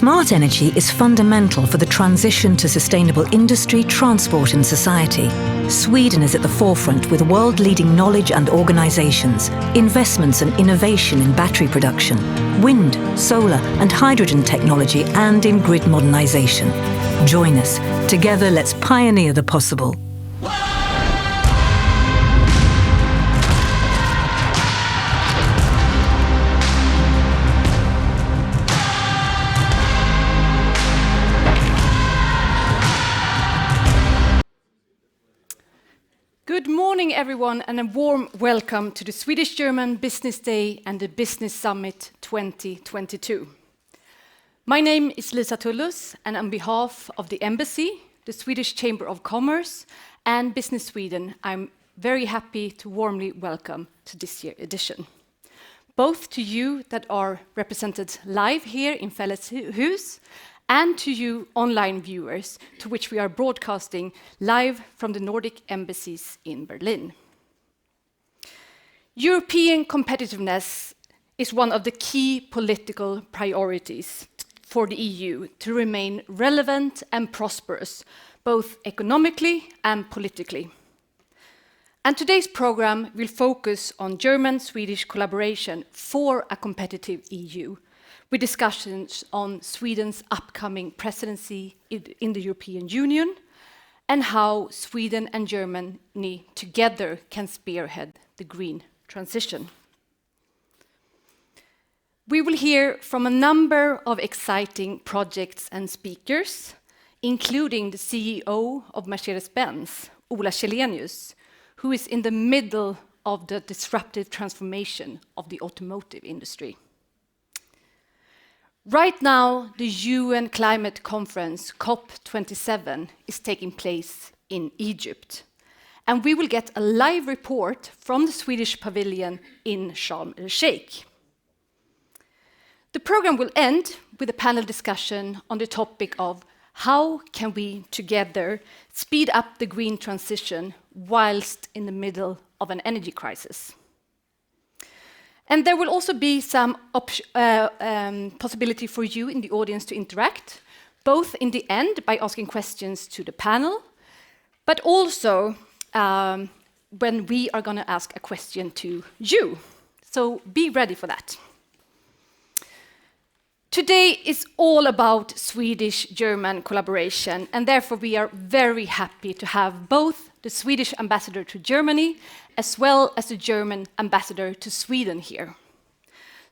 Smart energy is fundamental for the transition to sustainable industry, transport and society. Sweden is at the forefront with world-leading knowledge and organizations, investments and innovation in battery production, wind, solar and hydrogen technology and in grid modernization. Join us. Together, let's pioneer the possible. Good morning, everyone, and a warm welcome to the Swedish-German Business Day and the Business Summit 2022. My name is Lisa Tullus, and on behalf of the Embassy, the Swedish Chamber of Commerce, and Business Sweden, I'm very happy to warmly welcome to this year's edition. Both to you that are represented live here in Fälleshus, and to you online viewers, to which we are broadcasting live from the Nordic embassies in Berlin. European competitiveness is one of the key political priorities for the EU to remain relevant and prosperous, both economically and politically. And today's program will focus on German-Swedish collaboration for a competitive EU, with discussions on Sweden's upcoming presidency in the European Union and how Sweden and Germany together can spearhead the green transition. We will hear from a number of exciting projects and speakers, including the CEO of Mercedes-Benz, Ola Källenius, who is in the middle of the disruptive transformation of the automotive industry. Right now, the UN climate conference, COP27, is taking place in Egypt. And we will get a live report from the Swedish pavilion in Sharm el-Sheikh. The program will end with a panel discussion on the topic of how can we together speed up the green transition whilst in the middle of an energy crisis. And there will also be some possibility for you in the audience to interact, both in the end by asking questions to the panel, but also when we are going to ask a question to you. So be ready for that. Today is all about Swedish-German collaboration, and therefore we are very happy to have both the Swedish ambassador to Germany as well as the German ambassador to Sweden here.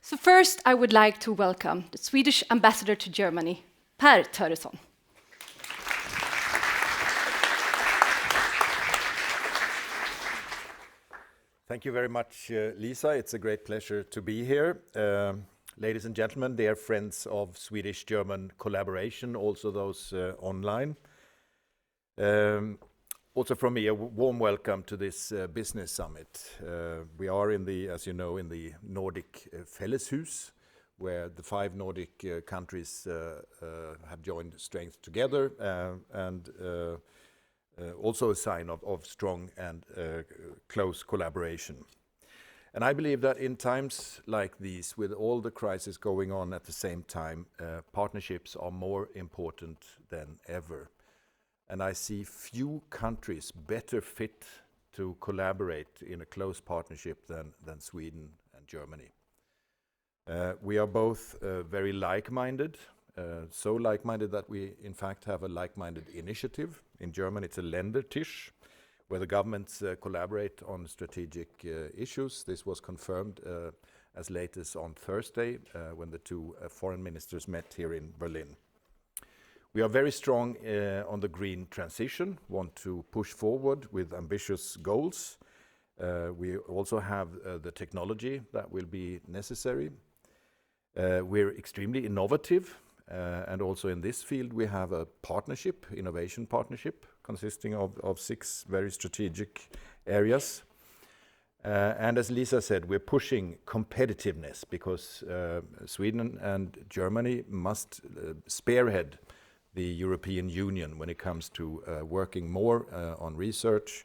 So first, I would like to welcome the Swedish ambassador to Germany, Per Töresson. Thank you very much, Lisa. It's a great pleasure to be here. Ladies and gentlemen, dear friends of Swedish-German collaboration, also those online. Also from me, a warm welcome to this business summit. We are in the, as you know, in the Nordic Fälleshus, where the 5 Nordic countries have joined strength together, and also a sign of strong and close collaboration. And I believe that in times like these, with all the crises going on at the same time, partnerships are more important than ever. And I see few countries better fit to collaborate in a close partnership than Sweden and Germany. We are both very like-minded, so like-minded that we in fact have a like-minded initiative. In Germany it's a Ländertisch, where the governments collaborate on strategic issues. This was confirmed as late as on Thursday when the 2 foreign ministers met here in Berlin. We are very strong on the green transition, want to push forward with ambitious goals. We also have the technology that will be necessary. We're extremely innovative, and also in this field we have a partnership, innovation partnership, consisting of 6 very strategic areas. And as Lisa said, we're pushing competitiveness because Sweden and Germany must spearhead the European Union when it comes to working more on research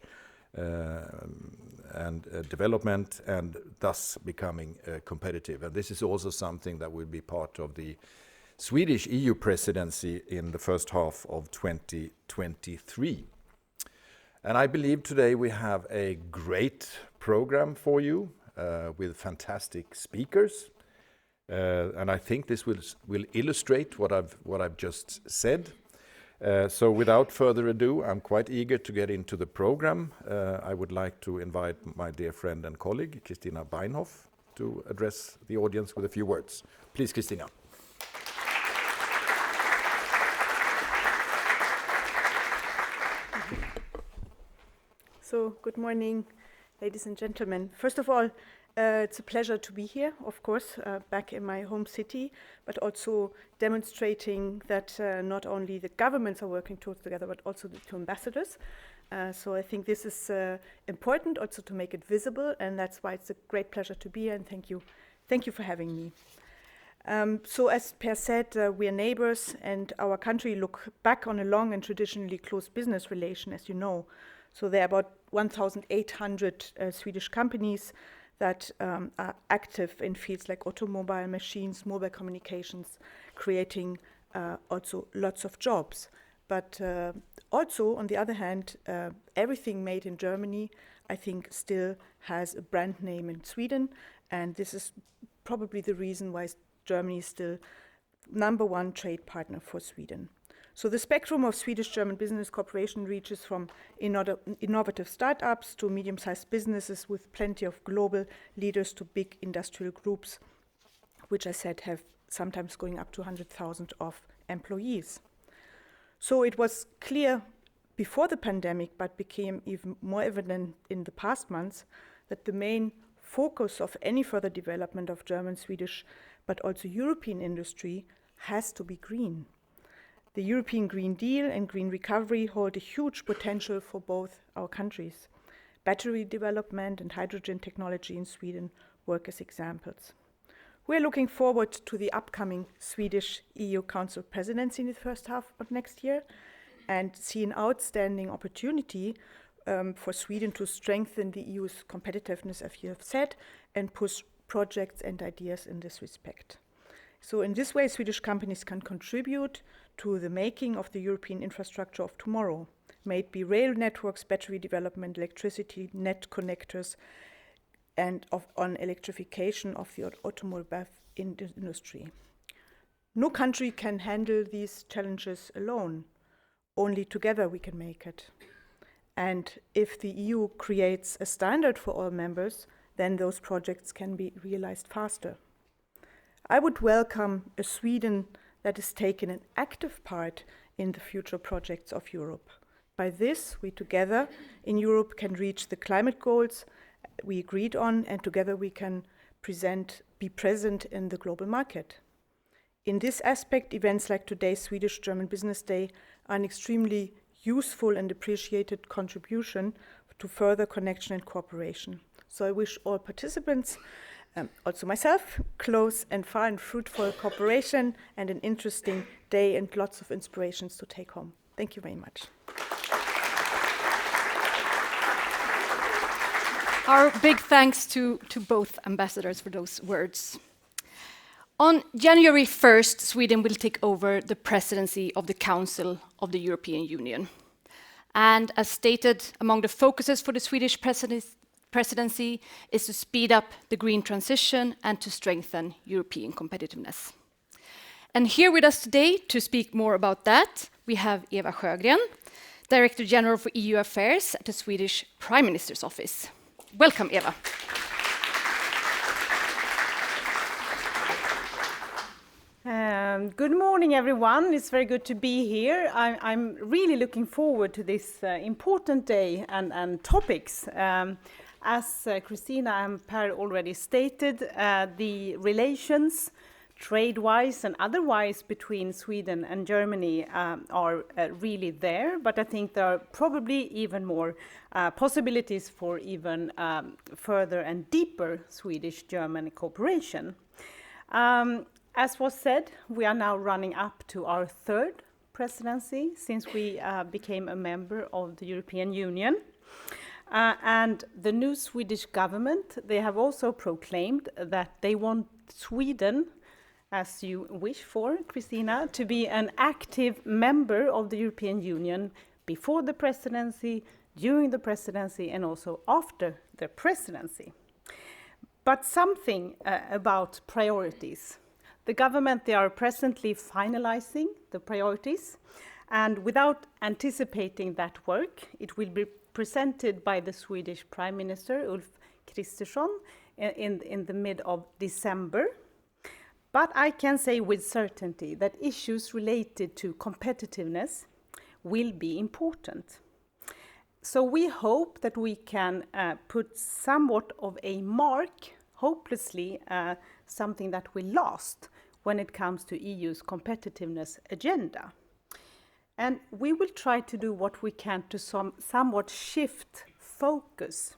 and development, and thus becoming competitive. And this is also something that will be part of the Swedish EU Presidency in the first half of 2023. And I believe today we have a great program for you with fantastic speakers. And I think this will illustrate what I've just said. So without further ado, I'm quite eager to get into the program. I would like to invite my dear friend and colleague, Christina Beinhoff, to address the audience with a few words. Please, Christina. So, good morning, ladies and gentlemen. First of all, it's a pleasure to be here, of course, back in my home city, but also demonstrating that not only the governments are working together, but also the two ambassadors. So I think this is important also to make it visible, and that's why it's a great pleasure to be here, and thank you for having me. So as Per said, we are neighbors, and our country look back on a long and traditionally close business relation, as you know. So there are about 1,800 Swedish companies that are active in fields like automobile, machines, mobile communications, creating also lots of jobs. But also, on the other hand, everything made in Germany, I think, still has a brand name in Sweden, and this is probably the reason why Germany is still #1 trade partner for Sweden. So the spectrum of Swedish-German business cooperation reaches from innovative startups to medium-sized businesses with plenty of global leaders to big industrial groups, which I said have sometimes going up to 100,000 of employees. So it was clear before the pandemic, but became even more evident in the past months, that the main focus of any further development of German, Swedish, but also European industry has to be green. The European Green Deal and Green Recovery hold a huge potential for both our countries. Battery development and hydrogen technology in Sweden work as examples. We're looking forward to the upcoming Swedish EU Council presidency in the first half of next year and see an outstanding opportunity for Sweden to strengthen the EU's competitiveness, as you have said, and push projects and ideas in this respect. So in this way, Swedish companies can contribute to the making of the European infrastructure of tomorrow, may it be rail networks, battery development, electricity, net connectors, and on electrification of the automobile industry. No country can handle these challenges alone. Only together we can make it. And if the EU creates a standard for all members, then those projects can be realized faster. I would welcome a Sweden that is taking an active part in the future projects of Europe. By this, we together in Europe can reach the climate goals we agreed on, and together we can be present in the global market. In this aspect, events like today's Swedish-German Business Day are an extremely useful and appreciated contribution to further connection and cooperation. So I wish all participants, also myself, close and far and fruitful cooperation and an interesting day and lots of inspirations to take home. Thank you very much. Our big thanks to both ambassadors for those words. On January 1st, Sweden will take over the presidency of the Council of the European Union. And as stated, among the focuses for the Swedish presidency is to speed up the green transition and to strengthen European competitiveness. And here with us today to speak more about that, we have Eva Sjögren, Director General for EU Affairs at the Swedish Prime Minister's Office. Welcome, Eva. Good morning, everyone. It's very good to be here. I'm really looking forward to this important day and topics. As Christina and Per already stated, the relations, trade-wise and otherwise, between Sweden and Germany are really there, but I think there are probably even more possibilities for even further and deeper Swedish-German cooperation. As was said, we are now running up to our third presidency since we became a member of the European Union. And the new Swedish government, they have also proclaimed that they want Sweden as you wish for, Christina, to be an active member of the European Union before the presidency, during the presidency, and also after the presidency. But something about priorities. The government, they are presently finalizing the priorities, and without anticipating that work, it will be presented by the Swedish Prime Minister, Ulf Kristersson, in the mid of December. But I can say with certainty that issues related to competitiveness will be important. So we hope that we can put somewhat of a mark, hopelessly something that will last when it comes to EU's competitiveness agenda. And we will try to do what we can to somewhat shift focus,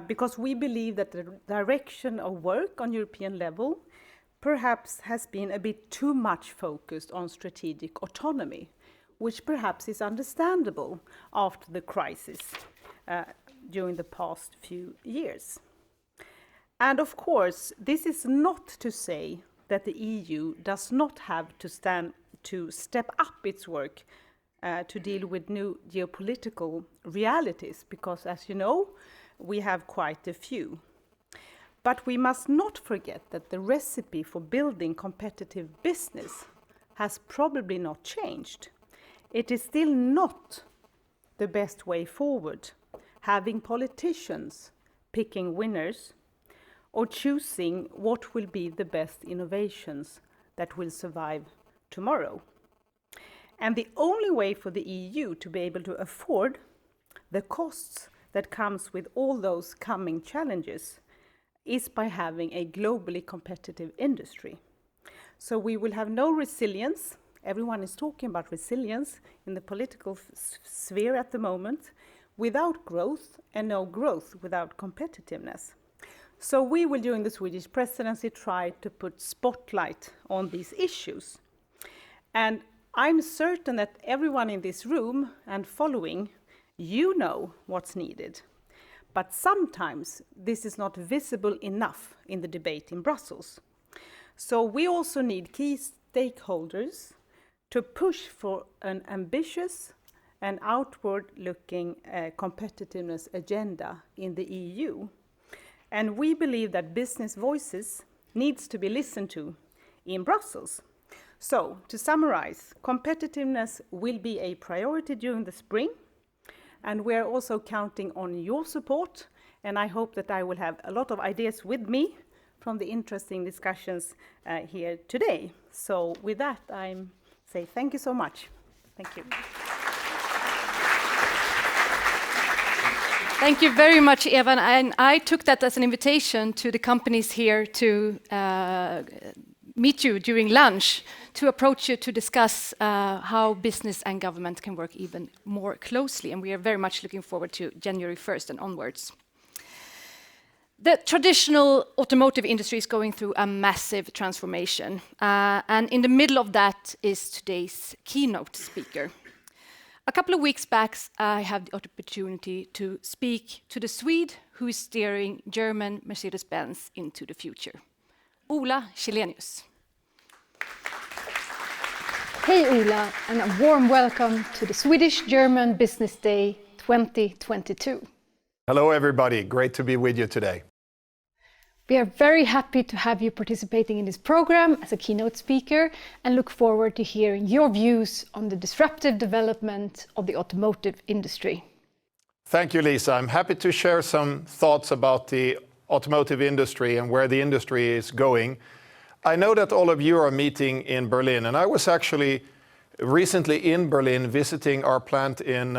because we believe that the direction of work on European level perhaps has been a bit too much focused on strategic autonomy, which perhaps is understandable after the crisis during the past few years. And of course, this is not to say that the EU does not have to step up its work to deal with new geopolitical realities, because as you know, we have quite a few. But we must not forget that the recipe for building competitive business has probably not changed. It is still not the best way forward, having politicians picking winners or choosing what will be the best innovations that will survive tomorrow. And the only way for the EU to be able to afford the costs that comes with all those coming challenges is by having a globally competitive industry. So we will have no resilience. Everyone is talking about resilience in the political sphere at the moment, without growth, and no growth without competitiveness. So we will, during the Swedish presidency, try to put spotlight on these issues. And I'm certain that everyone in this room and following, you know what's needed. But sometimes this is not visible enough in the debate in Brussels. So we also need key stakeholders to push for an ambitious and outward-looking competitiveness agenda in the EU. And we believe that business voices needs to be listened to in Brussels. So, to summarize, competitiveness will be a priority during the spring, and we are also counting on your support, and I hope that I will have a lot of ideas with me from the interesting discussions here today. So with that, I say thank you so much. Thank you. Thank you very much, Eva. And I took that as an invitation to the companies here to meet you during lunch, to approach you to discuss how business and government can work even more closely. And we are very much looking forward to January 1st and onwards. The traditional automotive industry is going through a massive transformation. And in the middle of that is today's keynote speaker. A couple of weeks back, I had the opportunity to speak to the Swede who is steering German Mercedes-Benz into the future, Ola Källenius. Hey Ola, and a warm welcome to the Swedish-German Business Day 2022. Hello everybody, great to be with you today. We are very happy to have you participating in this program as a keynote speaker and look forward to hearing your views on the disruptive development of the automotive industry. Thank you, Lisa. I'm happy to share some thoughts about the automotive industry and where the industry is going. I know that all of you are meeting in Berlin, and I was actually recently in Berlin visiting our plant in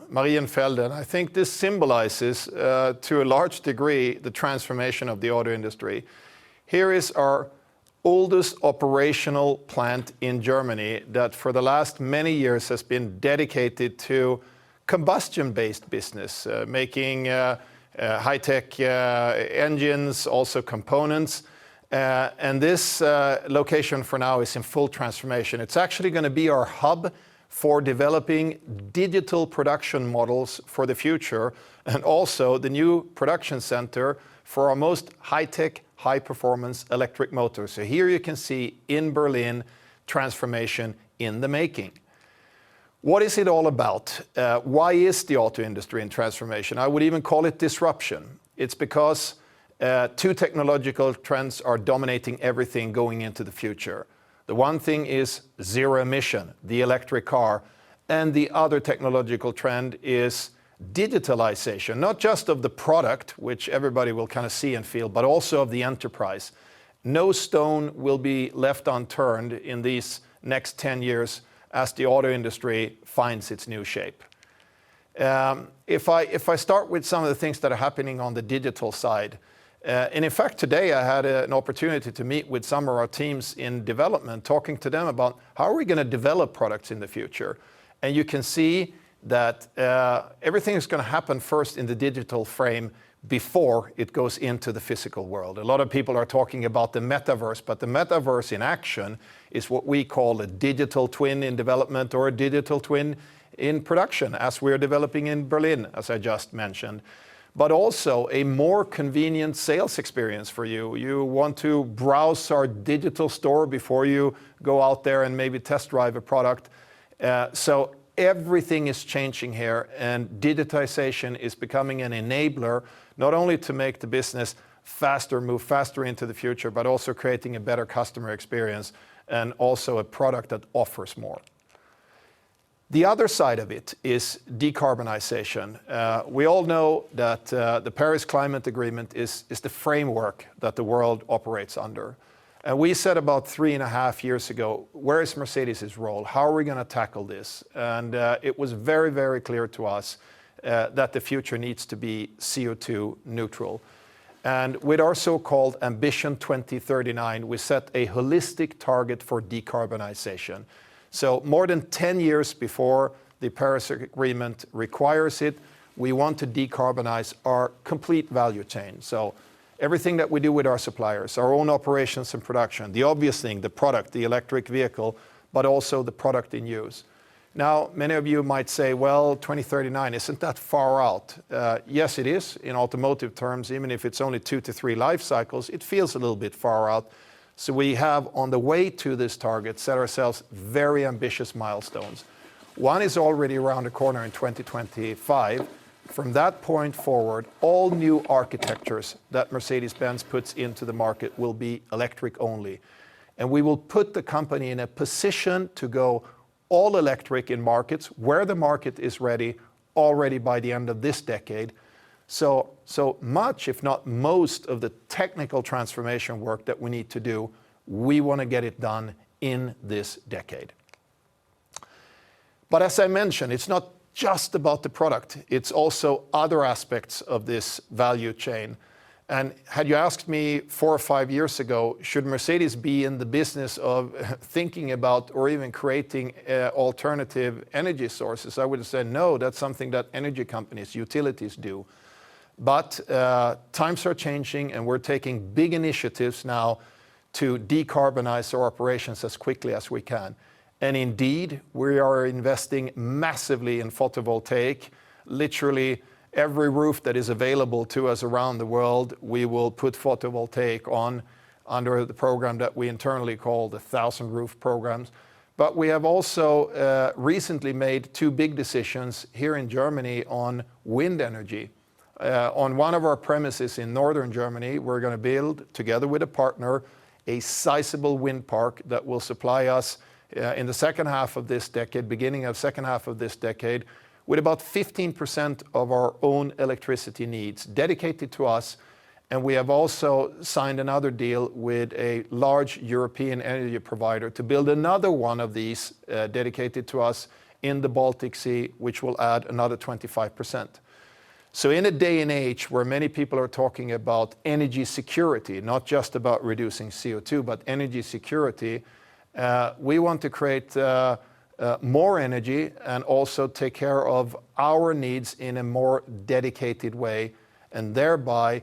Marienfelde. And I think this symbolizes to a large degree the transformation of the auto industry. Here is our oldest operational plant in Germany that for the last many years has been dedicated to combustion-based business, making high-tech engines, also components. And this location for now is in full transformation. It's actually going to be our hub for developing digital production models for the future, and also the new production center for our most high-tech, high-performance electric motors. So here you can see in Berlin, transformation in the making. What is it all about? Why is the auto industry in transformation? I would even call it disruption. It's because two technological trends are dominating everything going into the future. The one thing is zero emission, the electric car, and the other technological trend is digitalization, not just of the product, which everybody will kind of see and feel, but also of the enterprise. No stone will be left unturned in these next 10 years as the auto industry finds its new shape. If I start with some of the things that are happening on the digital side, and in fact today I had an opportunity to meet with some of our teams in development, talking to them about how are we going to develop products in the future. And you can see that everything is going to happen first in the digital frame before it goes into the physical world. A lot of people are talking about the metaverse, but the metaverse in action is what we call a digital twin in development or a digital twin in production, as we're developing in Berlin, as I just mentioned. But also a more convenient sales experience for you. You want to browse our digital store before you go out there and maybe test drive a product. So everything is changing here, and digitization is becoming an enabler, not only to make the business faster, move faster into the future, but also creating a better customer experience and also a product that offers more. The other side of it is decarbonization. We all know that the Paris Climate Agreement is the framework that the world operates under. And we said about 3.5 years ago, where is Mercedes' role? How are we going to tackle this? And it was very, very clear to us that the future needs to be CO2 neutral. And with our so-called Ambition 2039, we set a holistic target for decarbonization. So more than 10 years before the Paris Agreement requires it, we want to decarbonize our complete value chain. So everything that we do with our suppliers, our own operations and production, the obvious thing, the product, the electric vehicle, but also the product in use. Now, many of you might say, well, 2039, isn't that far out? Yes, it is in automotive terms. Even if it's only 2 to 3 life cycles, it feels a little bit far out. So we have, on the way to this target, set ourselves very ambitious milestones. One is already around the corner in 2025. From that point forward, all new architectures that Mercedes-Benz puts into the market will be electric only. And we will put the company in a position to go all electric in markets where the market is ready already by the end of this decade. So much, if not most, of the technical transformation work that we need to do, we want to get it done in this decade. But as I mentioned, it's not just about the product. It's also other aspects of this value chain. And had you asked me 4 or 5 years ago, should Mercedes be in the business of thinking about or even creating alternative energy sources, I would have said no, that's something that energy companies, utilities do. But times are changing, and we're taking big initiatives now to decarbonize our operations as quickly as we can. And indeed, we are investing massively in photovoltaic. Literally every roof that is available to us around the world, we will put photovoltaic on under the program that we internally call the 1,000 Roof Programs. But we have also recently made 2 big decisions here in Germany on wind energy. On one of our premises in northern Germany, we're going to build, together with a partner, a sizable wind park that will supply us in the second half of this decade, beginning of second half of this decade, with about 15% of our own electricity needs dedicated to us. And we have also signed another deal with a large European energy provider to build another one of these dedicated to us in the Baltic Sea, which will add another 25%. So in a day and age where many people are talking about energy security, not just about reducing CO2, but energy security, we want to create more energy and also take care of our needs in a more dedicated way, and thereby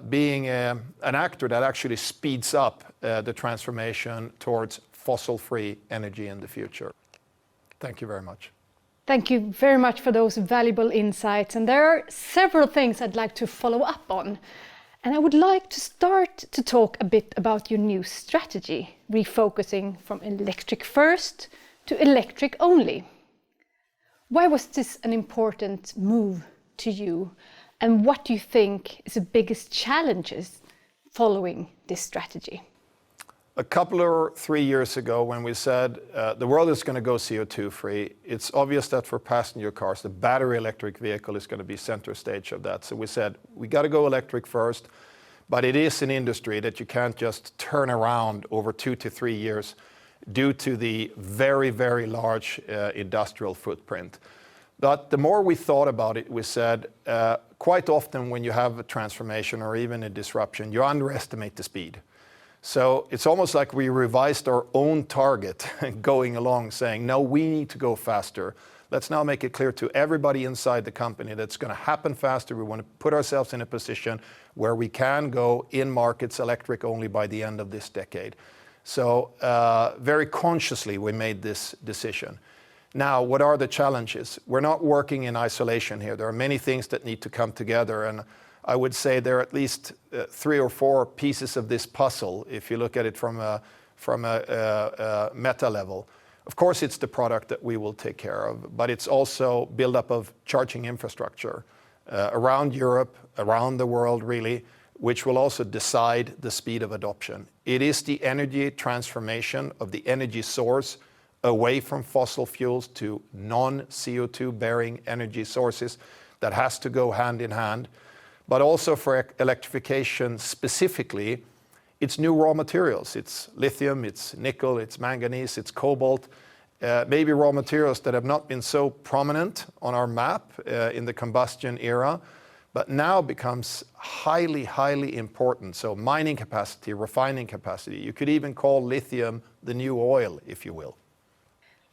being an actor that actually speeds up the transformation towards fossil-free energy in the future. Thank you very much. Thank you very much for those valuable insights. And there are several things I'd like to follow up on. And I would like to start to talk a bit about your new strategy, refocusing from electric first to electric only. Why was this an important move to you? And what do you think is the biggest challenges following this strategy? A couple or 3 years ago, when we said the world is going to go CO2 free, it's obvious that for passenger cars, the battery electric vehicle is going to be center stage of that. So we said we got to go electric first, but it is an industry that you can't just turn around over 2 to 3 years due to the very, very large industrial footprint. But the more we thought about it, we said quite often when you have a transformation or even a disruption, you underestimate the speed. So it's almost like we revised our own target going along saying, no, we need to go faster. Let's now make it clear to everybody inside the company that's going to happen faster. We want to put ourselves in a position where we can go in markets electric only by the end of this decade. So very consciously we made this decision. Now, what are the challenges? We're not working in isolation here. There are many things that need to come together, and I would say there are at least 3 or 4 pieces of this puzzle if you look at it from a meta level. Of course, it's the product that we will take care of, but it's also build-up of charging infrastructure around Europe, around the world really, which will also decide the speed of adoption. It is the energy transformation of the energy source away from fossil fuels to non-CO2 bearing energy sources that has to go hand in hand. But also for electrification specifically, it's new raw materials. It's lithium, it's nickel, it's manganese, it's cobalt, maybe raw materials that have not been so prominent on our map in the combustion era, but now becomes highly, highly important. So mining capacity, refining capacity. You could even call lithium the new oil, if you will.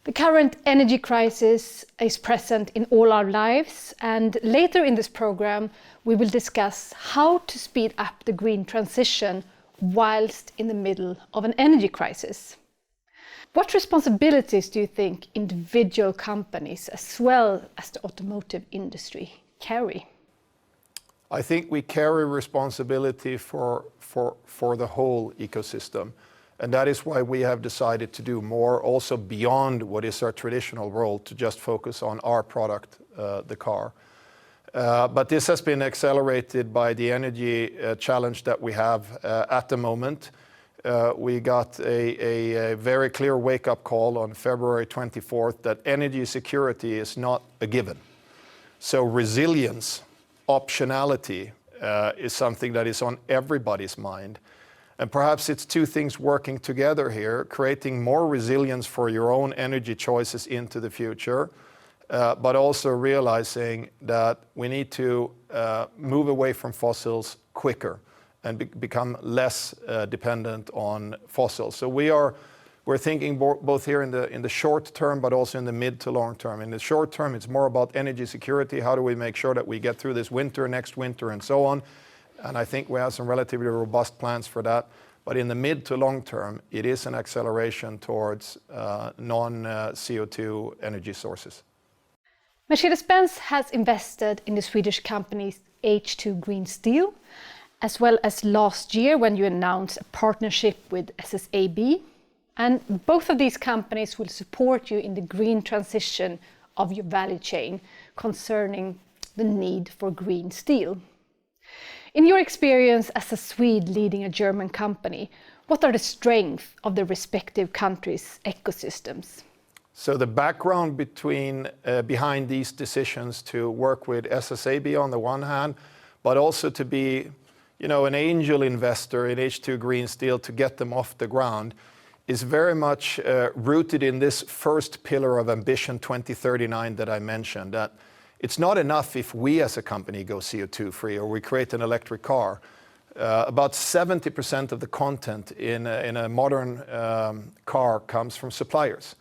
The current energy crisis is present in all our lives, and later in this program we will discuss how to speed up the green transition whilst in the middle of an energy crisis. What responsibilities do you think individual companies as well as the automotive industry carry? I think we carry responsibility for the whole ecosystem. And that is why we have decided to do more also beyond what is our traditional role to just focus on our product, the car. But this has been accelerated by the energy challenge that we have at the moment. We got a very clear wake-up call on February 24th that energy security is not a given. So resilience, optionality is something that is on everybody's mind. And perhaps it's 2 things working together here, creating more resilience for your own energy choices into the future, but also realizing that we need to move away from fossils quicker and become less dependent on fossils. So we're thinking both here in the short term, but also in the mid to long term. In the short term, it's more about energy security. How do we make sure that we get through this winter, next winter, and so on? And I think we have some relatively robust plans for that. But in the mid to long term, it is an acceleration towards non-CO2 energy sources. Mercedes-Benz has invested in the Swedish companies H2 Green Steel, as well as last year when you announced a partnership with SSAB. And both of these companies will support you in the green transition of your value chain concerning the need for green steel. In your experience as a Swede leading a German company, what are the strengths of the respective countries' ecosystems? So the background behind these decisions to work with SSAB on the one hand, but also to be, an angel investor in H2 Green Steel to get them off the ground, is very much rooted in this first pillar of Ambition 2039 that I mentioned. That it's not enough if we as a company go CO2 free or we create an electric car. About 70% of the content in a modern car comes from suppliers.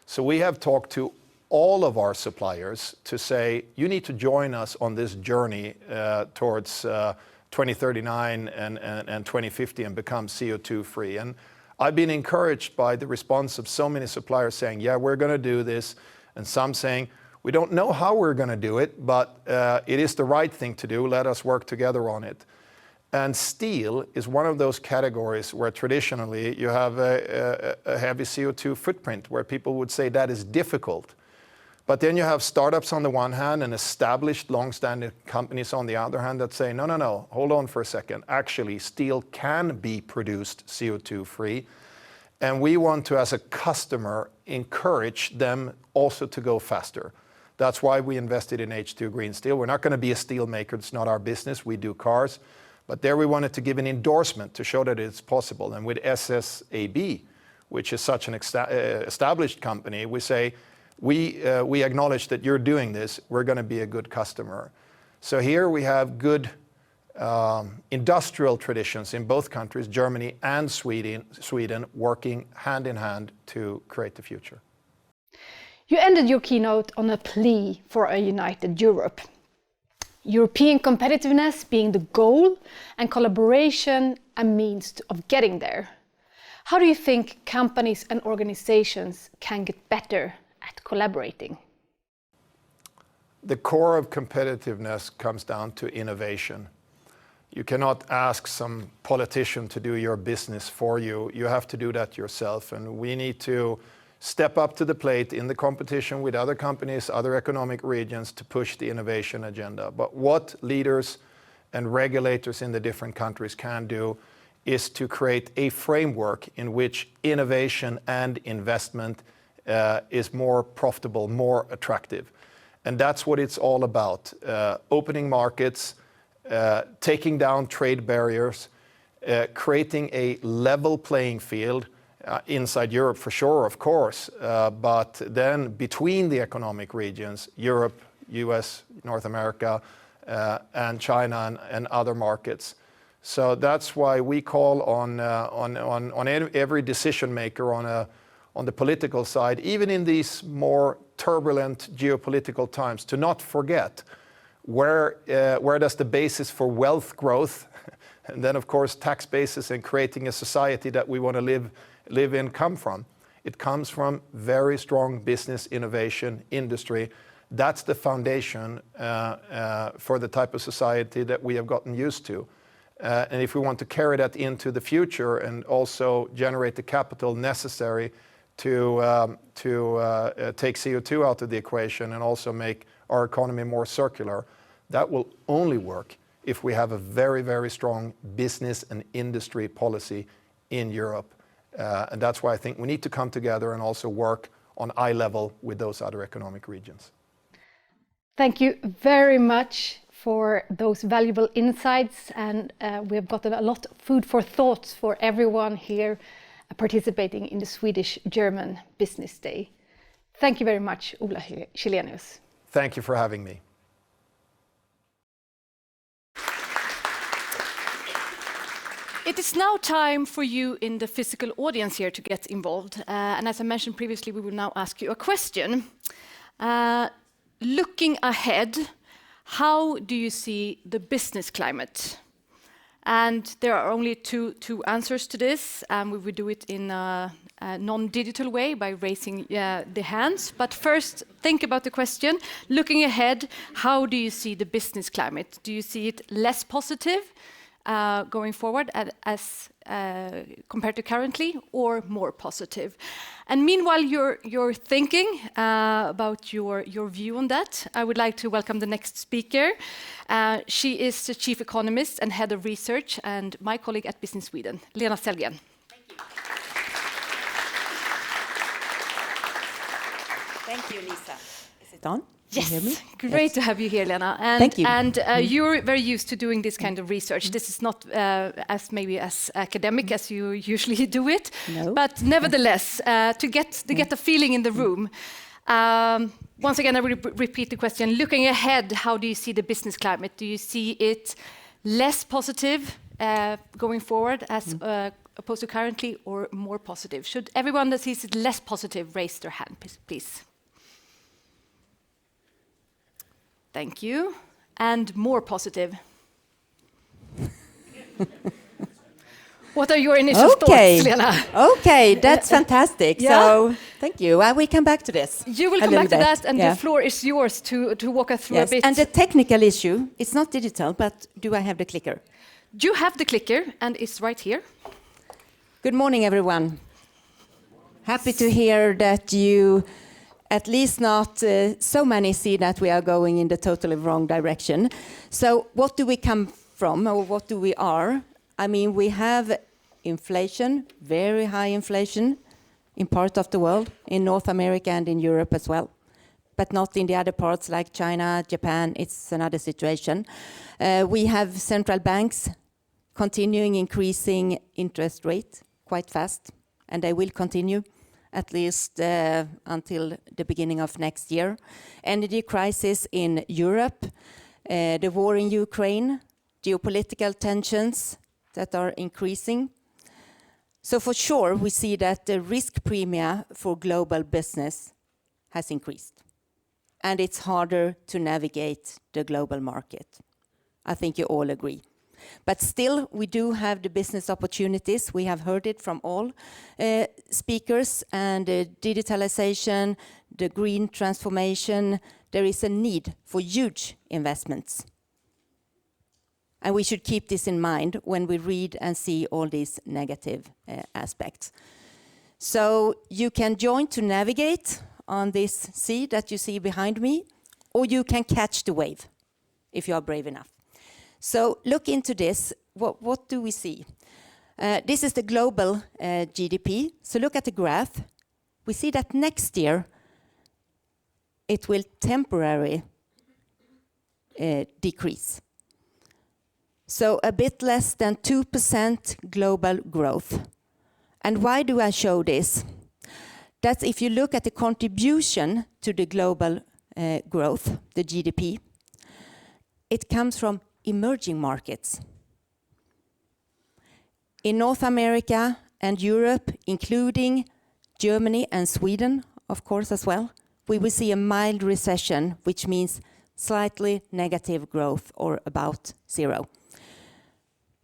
So we have talked to all of our suppliers to say, you need to join us on this journey towards 2039 and 2050 and become CO2 free. And I've been encouraged by the response of so many suppliers saying, yeah, we're going to do this. And some saying, we don't know how we're going to do it, but it is the right thing to do. Let us work together on it. And steel is one of those categories where traditionally you have a heavy CO2 footprint, where people would say that is difficult. But then you have startups on the one hand and established long-standing companies on the other hand that say, no, no, no, hold on for a second. Actually, steel can be produced CO2 free. And we want to, as a customer, encourage them also to go faster. That's why we invested in H2 Green Steel. We're not going to be a steel maker. It's not our business. We do cars. But there we wanted to give an endorsement to show that it's possible. And with SSAB, which is such an established company, we say, we acknowledge that you're doing this. We're going to be a good customer. So here we have good industrial traditions in both countries, Germany and Sweden, working hand in hand to create the future. You ended your keynote on a plea for a united Europe. European competitiveness being the goal and collaboration a means of getting there. How do you think companies and organizations can get better at collaborating? The core of competitiveness comes down to innovation. You cannot ask some politician to do your business for you. You have to do that yourself. And we need to step up to the plate in the competition with other companies, other economic regions to push the innovation agenda. But what leaders and regulators in the different countries can do is to create a framework in which innovation and investment is more profitable, more attractive. And that's what it's all about. Opening markets, taking down trade barriers, creating a level playing field inside Europe for sure, of course, but then between the economic regions, Europe, US, North America, and China and other markets. So that's why we call on every decision maker on the political side, even in these more turbulent geopolitical times, to not forget where does the basis for wealth growth, and then of course tax basis and creating a society that we want to live in come from. It comes from very strong business innovation industry. That's the foundation for the type of society that we have gotten used to. And if we want to carry that into the future and also generate the capital necessary to take CO2 out of the equation and also make our economy more circular, that will only work if we have a very, very strong business and industry policy in Europe. And that's why I think we need to come together and also work on eye level with those other economic regions. Thank you very much for those valuable insights, and we have gotten a lot of food for thought for everyone here participating in the Swedish-German Business Day. Thank you very much, Ola Källenius. Thank you for having me. It is now time for you in the physical audience here to get involved. And as I mentioned previously, we will now ask you a question. Looking ahead, how do you see the business climate? And there are only two answers to this. We will do it in a non-digital way by raising the hands. But first, think about the question. Looking ahead, how do you see the business climate? Do you see it less positive going forward as compared to currently, or more positive? And meanwhile you're thinking about your view on that, I would like to welcome the next speaker. She is the Chief Economist and Head of Research and my colleague at Business Sweden, Lena Sellgren. Thank you, Lisa. Is it on? Yes, great to have you here, Lena. And, thank you. And you're very used to doing this kind of research. This is not as academic as you usually do it, but nevertheless, to get the feeling in the room. Once again, I will repeat the question. Looking ahead, how do you see the business climate? Do you see it less positive going forward as opposed to currently, or more positive? Should everyone that sees it less positive raise their hand, please? Thank you. And more positive. What are your initial thoughts, Lena? Okay, that's fantastic. Yeah. So, thank you. We come back to this. You will come back to that, and the floor is yours to walk us through a bit. And the technical issue, it's not digital, but do I have the clicker? You have the clicker, and it's right here. Good morning, everyone. Happy to hear that you, at least not so many, see that we are going in the totally wrong direction. So what do we come from, or what do we are? I mean, we have inflation, very high inflation in part of the world, in North America and in Europe as well, but not in the other parts like China, Japan. It's another situation. We have central banks continuing increasing interest rate quite fast, and they will continue at least until the beginning of next year. Energy crisis in Europe, the war in Ukraine, geopolitical tensions that are increasing. So for sure, we see that the risk premia for global business has increased, and it's harder to navigate the global market. I think you all agree. But still, we do have the business opportunities. We have heard it from all speakers, and digitalization, the green transformation. There is a need for huge investments. And we should keep this in mind when we read and see all these negative aspects. So you can join to navigate on this sea that you see behind me, or you can catch the wave if you are brave enough. So look into this. What do we see? This is the global GDP. So look at the graph. We see that next year it will temporarily decrease. So a bit less than 2% global growth. And why do I show this? That's if you look at the contribution to the global growth, the GDP, it comes from emerging markets. In North America and Europe, including Germany and Sweden, of course, as well, we will see a mild recession, which means slightly negative growth or about zero.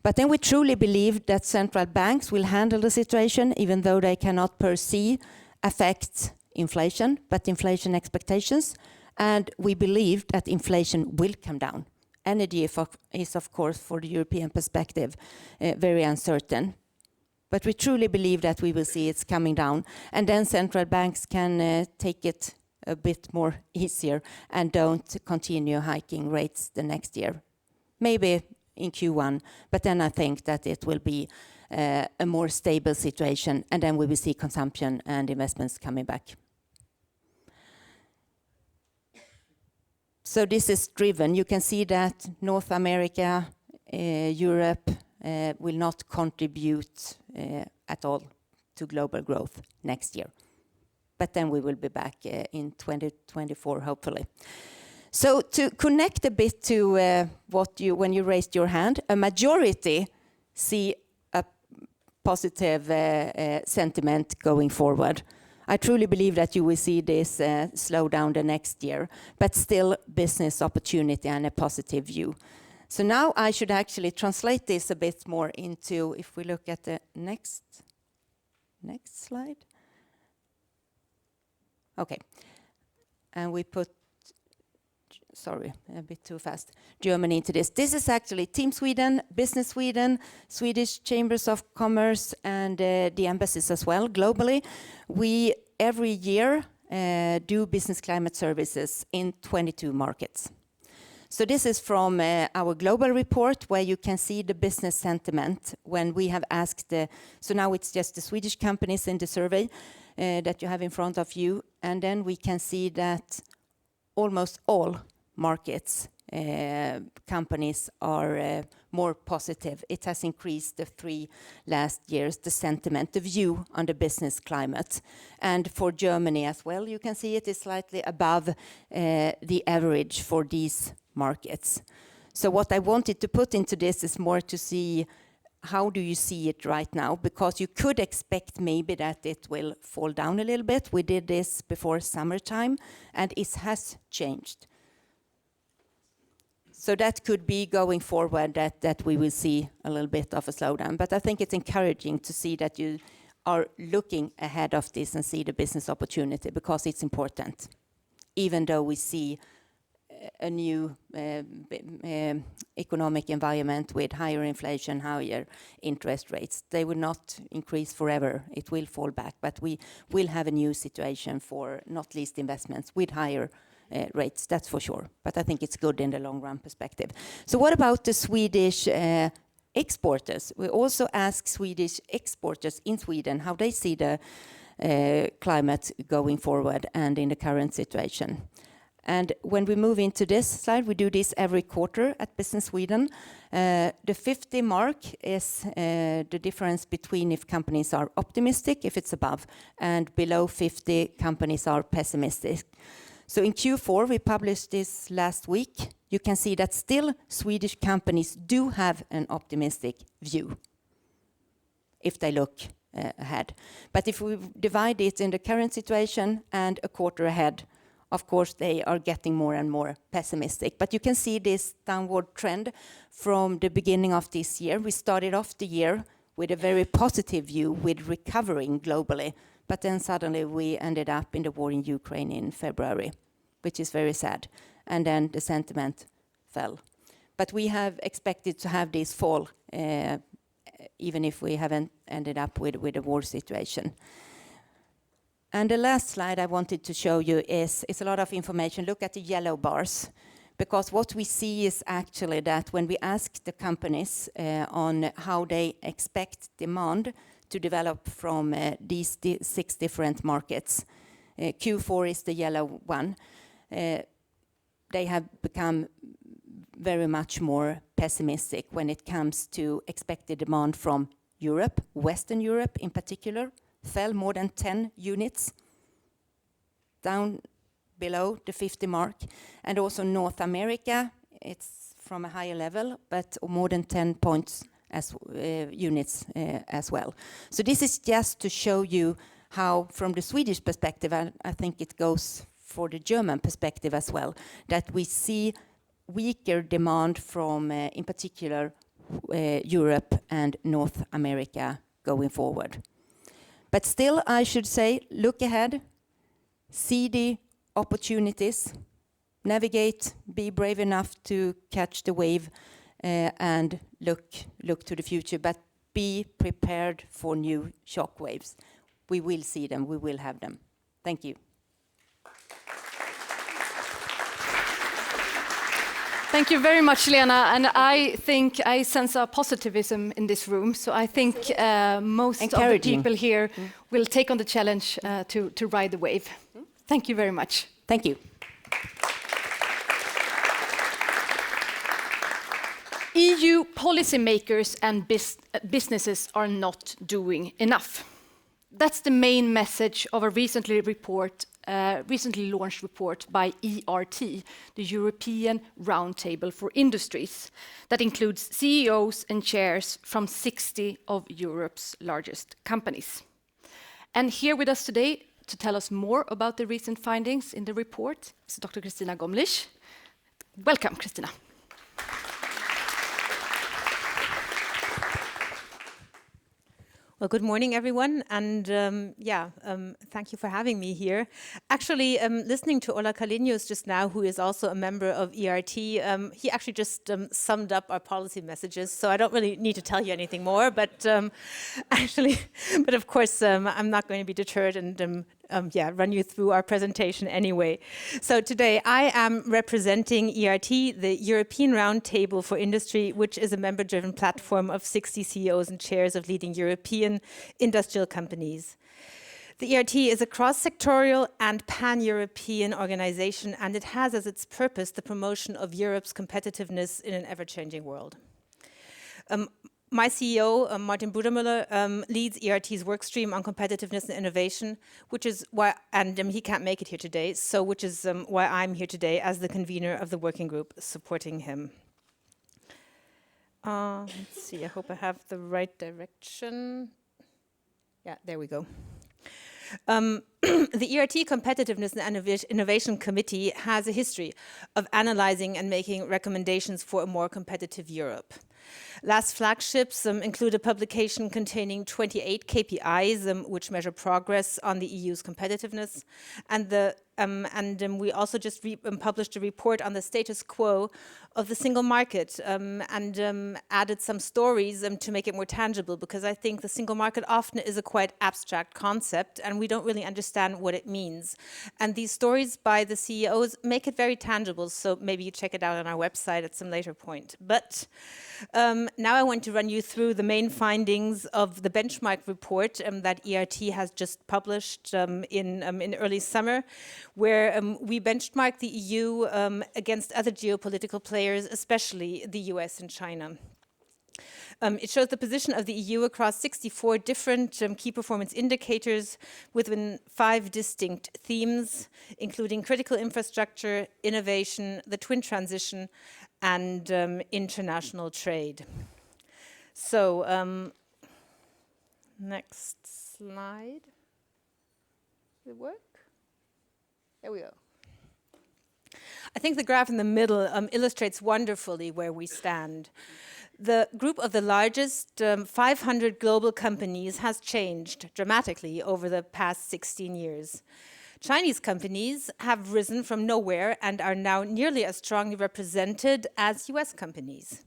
But then we truly believe that central banks will handle the situation, even though they cannot per se affect inflation, but inflation expectations. And we believe that inflation will come down. Energy is, of course, for the European perspective, very uncertain. But we truly believe that we will see it's coming down. And then central banks can take it a bit more easier and don't continue hiking rates the next year. Maybe in Q1, but then I think that it will be a more stable situation, and then we will see consumption and investments coming back. So this is driven. You can see that North America, Europe will not contribute at all to global growth next year. But then we will be back in 2024, hopefully. So to connect a bit to when you raised your hand, a majority see a positive sentiment going forward. I truly believe that you will see this slow down the next year, but still business opportunity and a positive view. So now I should actually translate this a bit more into, if we look at the next slide. Okay, and we put, sorry, a bit too fast, Germany into this. This is actually Team Sweden, Business Sweden, Swedish Chambers of Commerce, and the embassies as well, globally. We, every year, do business climate services in 22 markets. So this is from our global report, where you can see the business sentiment when we have asked, so now it's just the Swedish companies in the survey that you have in front of you, and then we can see that almost all markets, companies are more positive. It has increased the 3 last years, the sentiment, the view on the business climate. And for Germany as well, you can see it is slightly above the average for these markets. So what I wanted to put into this is more to see how do you see it right now, because you could expect maybe that it will fall down a little bit. We did this before summertime, and it has changed. So that could be going forward that we will see a little bit of a slowdown. But I think it's encouraging to see that you are looking ahead of this and see the business opportunity, because it's important. Even though we see a new economic environment with higher inflation, higher interest rates. They will not increase forever. It will fall back, but we will have a new situation for not least investments with higher rates, that's for sure. But I think it's good in the long run perspective. So what about the Swedish exporters? We also ask Swedish exporters in Sweden how they see the climate going forward and in the current situation. And when we move into this slide, we do this every quarter at Business Sweden. The 50 mark is the difference between if companies are optimistic, if it's above, and below 50 companies are pessimistic. So in Q4, we published this last week. You can see that still Swedish companies do have an optimistic view if they look ahead. But if we divide it in the current situation and a quarter ahead, of course, they are getting more and more pessimistic. But you can see this downward trend from the beginning of this year. We started off the year with a very positive view with recovering globally. But then suddenly we ended up in the war in Ukraine in February, which is very sad. And then the sentiment fell. But we have expected to have this fall, even if we haven't ended up with a war situation. And the last slide I wanted to show you is a lot of information. Look at the yellow bars, because what we see is actually that when we ask the companies on how they expect demand to develop from these 6 different markets, Q4 is the yellow one, they have become very much more pessimistic when it comes to expected demand from Europe, Western Europe in particular, fell more than 10 units, down below the 50 mark. And also North America, it's from a higher level, but more than 10 points as units as well. So this is just to show you how, from the Swedish perspective, and I think it goes for the German perspective as well, that we see weaker demand from, in particular, Europe and North America going forward. But still, I should say, look ahead, see the opportunities, navigate, be brave enough to catch the wave, and look to the future, but be prepared for new shock waves. We will see them, we will have them. Thank you. Thank you very much, Lena. And I think I sense a positivism in this room. So I think most of the people here will take on the challenge to ride the wave. Thank you very much. Thank you. EU policymakers and businesses are not doing enough. That's the main message of a recently launched report by ERT, the European Roundtable for Industries, that includes CEOs and chairs from 60 of Europe's largest companies. And here with us today to tell us more about the recent findings in the report is Dr. Kristina Gomlich. Welcome, Kristina. Well, good morning, everyone, and thank you for having me here. Actually, listening to Ola Kalinius just now, who is also a member of ERT, he actually just summed up our policy messages, so I don't really need to tell you anything more, but of course, I'm not going to be deterred and run you through our presentation anyway. So today I am representing ERT, the European Roundtable for Industry, which is a member-driven platform of 60 CEOs and chairs of leading European industrial companies. The ERT is a cross-sectorial and pan-European organization, and it has as its purpose the promotion of Europe's competitiveness in an ever-changing world. My CEO, Martin Brudermüller, leads ERT's workstream on competitiveness and innovation, which is why, and he can't make it here today, so which is why I'm here today as the convener of the working group supporting him. Let's see, I hope I have the right direction. Yeah, there we go. The ERT Competitiveness and Innovation Committee has a history of analyzing and making recommendations for a more competitive Europe. Last flagships include a publication containing 28 KPIs, which measure progress on the EU's competitiveness, and we also just published a report on the status quo of the single market, and added some stories to make it more tangible, because I think the single market often is a quite abstract concept and we don't really understand what it means. And these stories by the CEOs make it very tangible, so maybe you check it out on our website at some later point. But now I want to run you through the main findings of the benchmark report that ERT has just published in early summer, where we benchmark the EU against other geopolitical players, especially the US and China. It shows the position of the EU across 64 different key performance indicators within 5 distinct themes, including critical infrastructure, innovation, the twin transition, and international trade. So, next slide. Does it work? There we go. I think the graph in the middle illustrates wonderfully where we stand. The group of the largest 500 global companies has changed dramatically over the past 16 years. Chinese companies have risen from nowhere and are now nearly as strongly represented as US companies.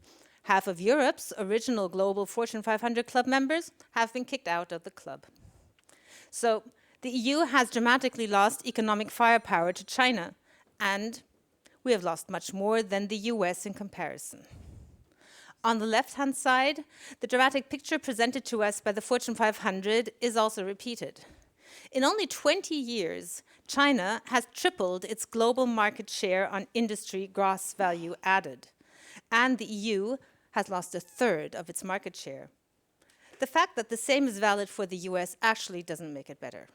Half of Europe's original global Fortune 500 club members have been kicked out of the club. So the EU has dramatically lost economic firepower to China, and we have lost much more than the US in comparison. On the left-hand side, the dramatic picture presented to us by the Fortune 500 is also repeated. In only 20 years, China has tripled its global market share on industry gross value added, and the EU has lost 1/3 of its market share. The fact that the same is valid for the US actually doesn't make it better.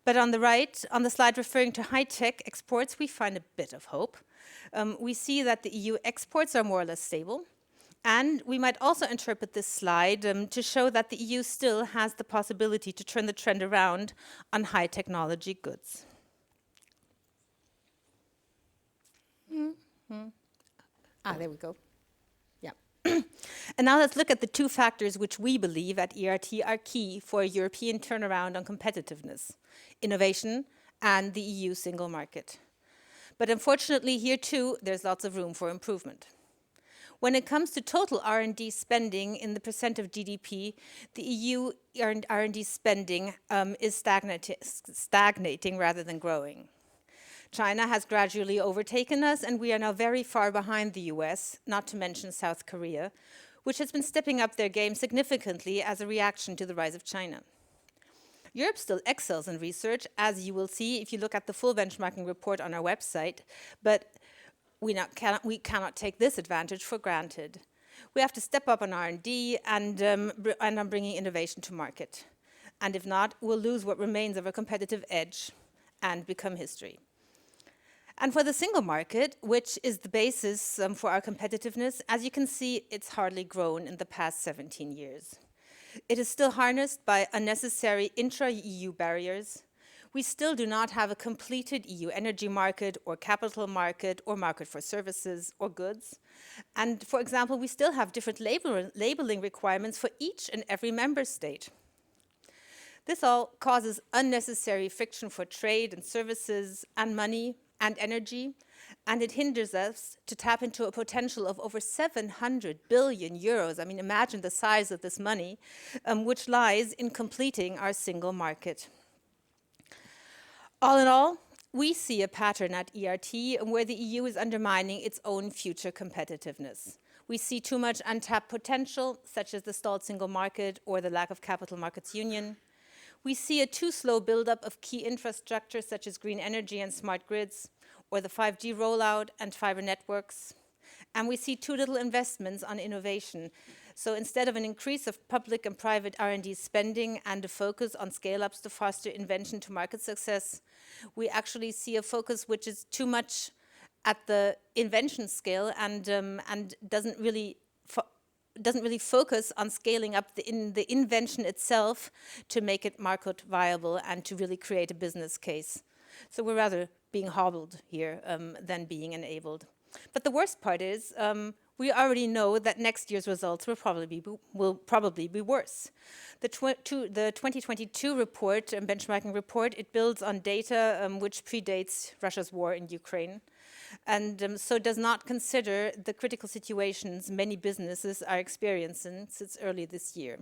But on the right, on the slide referring to high-tech exports, we find a bit of hope. We see that the EU exports are more or less stable. And we might also interpret this slide to show that the EU still has the possibility to turn the trend around on high technology goods. There we go. Yeah. And now let's look at the 2 factors which we believe at ERT are key for a European turnaround on competitiveness: innovation and the EU single market. But unfortunately, here too, there's lots of room for improvement. When it comes to total R&D spending in the percent of GDP, the EU R&D spending is stagnating rather than growing. China has gradually overtaken us, and we are now very far behind the US, not to mention South Korea, which has been stepping up their game significantly as a reaction to the rise of China. Europe still excels in research, as you will see if you look at the full benchmarking report on our website, but we cannot take this advantage for granted. We have to step up on R&D and on bringing innovation to market. And if not, we'll lose what remains of a competitive edge and become history. And for the single market, which is the basis for our competitiveness, as you can see, it's hardly grown in the past 17 years. It is still harnessed by unnecessary intra-EU barriers. We still do not have a completed EU energy market or capital market or market for services or goods. And for example, we still have different labeling requirements for each and every member state. This all causes unnecessary friction for trade and services and money and energy, and it hinders us to tap into a potential of over 700 billion euros. I mean, imagine the size of this money, which lies in completing our single market. All in all, we see a pattern at ERT where the EU is undermining its own future competitiveness. We see too much untapped potential, such as the stalled single market or the lack of capital markets union. We see a too slow buildup of key infrastructure, such as green energy and smart grids, or the 5G rollout and fiber networks. And we see too little investments on innovation. So instead of an increase of public and private R&D spending and a focus on scale-ups to foster invention to market success, we actually see a focus which is too much at the invention scale and doesn't really focus on scaling up the invention itself to make it market viable and to really create a business case. So we're rather being hobbled here than being enabled. But the worst part is we already know that next year's results will probably be worse. The 2022 report, benchmarking report, it builds on data which predates Russia's war in Ukraine, and so does not consider the critical situations many businesses are experiencing since early this year.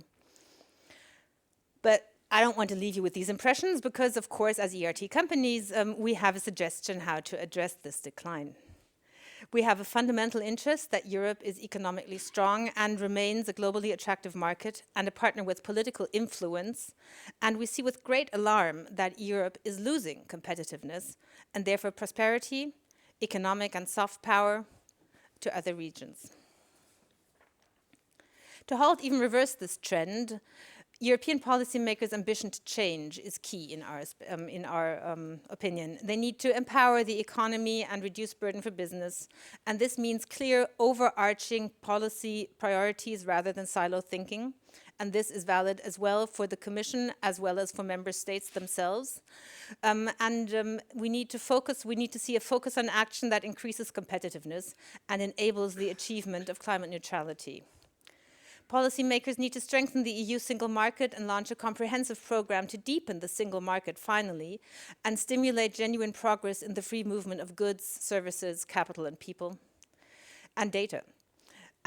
But I don't want to leave you with these impressions because, of course, as ERT companies, we have a suggestion how to address this decline. We have a fundamental interest that Europe is economically strong and remains a globally attractive market and a partner with political influence. And we see with great alarm that Europe is losing competitiveness and therefore prosperity, economic and soft power to other regions. To halt, even reverse this trend, European policymakers' ambition to change is key in our opinion. They need to empower the economy and reduce burden for business, and this means clear, overarching policy priorities rather than silo thinking. And this is valid as well for the Commission as well as for member states themselves. We need to see a focus on action that increases competitiveness and enables the achievement of climate neutrality. Policymakers need to strengthen the EU single market and launch a comprehensive program to deepen the single market finally and stimulate genuine progress in the free movement of goods, services, capital and people and data.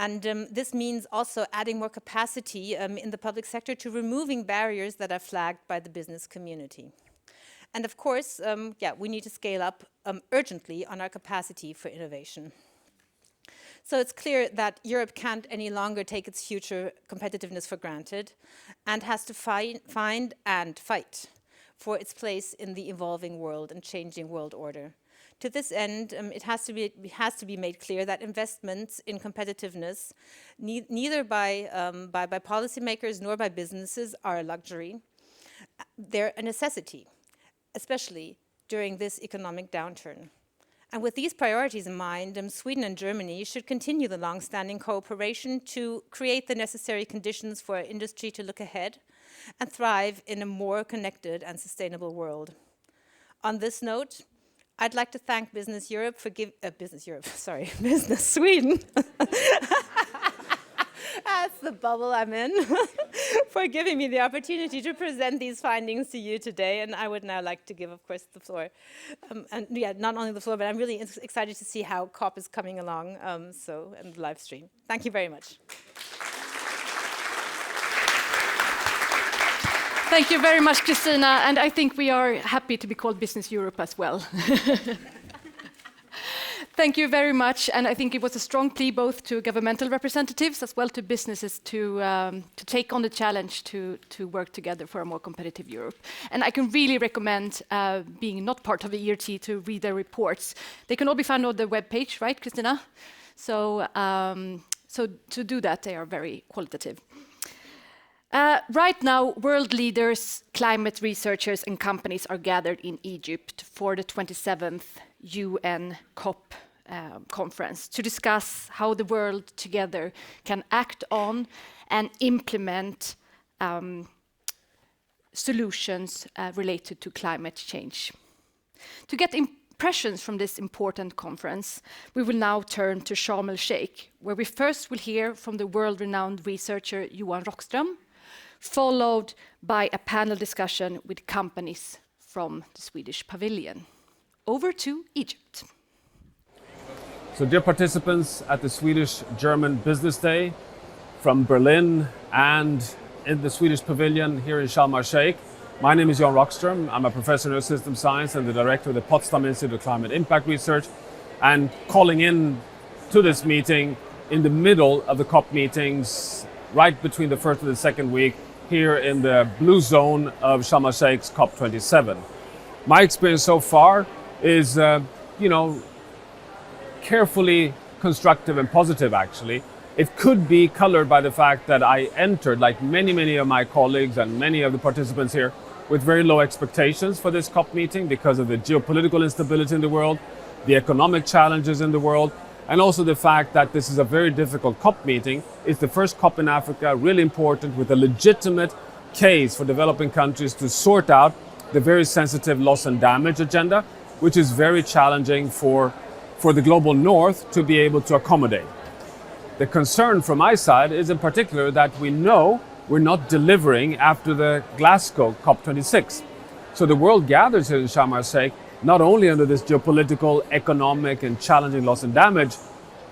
And this means also adding more capacity in the public sector to removing barriers that are flagged by the business community. And of course, we need to scale up urgently on our capacity for innovation. So it's clear that Europe can't any longer take its future competitiveness for granted and has to find and fight for its place in the evolving world and changing world order. To this end, it has to be made clear that investments in competitiveness, neither by policymakers nor by businesses, are a luxury. They're a necessity, especially during this economic downturn. And with these priorities in mind, Sweden and Germany should continue the long-standing cooperation to create the necessary conditions for our industry to look ahead and thrive in a more connected and sustainable world. On this note, I'd like to thank Business Sweden. That's the bubble I'm in, for giving me the opportunity to present these findings to you today. And I would now like to give, of course, the floor. Not only the floor, but I'm really excited to see how COP is coming along, and the live stream. Thank you very much. Thank you very much, Christina. And I think we are happy to be called Business Europe as well. Thank you very much, and I think it was a strong plea both to governmental representatives as well to businesses to take on the challenge to work together for a more competitive Europe. And I can really recommend being not part of the ERT to read their reports. They can all be found on the webpage, right, Christina? So to do that, they are very qualitative. Right now, world leaders, climate researchers and companies are gathered in Egypt for the 27th UN COP conference to discuss how the world together can act on and implement solutions related to climate change. To get impressions from this important conference, we will now turn to Sharm el-Sheikh, where we first will hear from the world-renowned researcher Johan Rockström, followed by a panel discussion with companies from the Swedish pavilion. Over to Egypt. So dear participants at the Swedish-German Business Day from Berlin and in the Swedish pavilion here in Sharm el-Sheikh, my name is Johan Rockström. I'm a professor in Earth System Science and the director of the Potsdam Institute of Climate Impact Research, and calling in to this meeting in the middle of the COP meetings, right between the first and the second week here in the blue zone of Sharm el-Sheikh's COP27. My experience so far is, carefully constructive and positive, actually. It could be colored by the fact that I entered, like many of my colleagues and many of the participants here, with very low expectations for this COP meeting because of the geopolitical instability in the world, the economic challenges in the world, and also the fact that this is a very difficult COP meeting. It's the first COP in Africa, really important, with a legitimate case for developing countries to sort out the very sensitive loss and damage agenda, which is very challenging for the global north to be able to accommodate. The concern from my side is in particular that we know we're not delivering after the Glasgow COP26. So the world gathers here in Sharm el-Sheikh not only under this geopolitical, economic and challenging loss and damage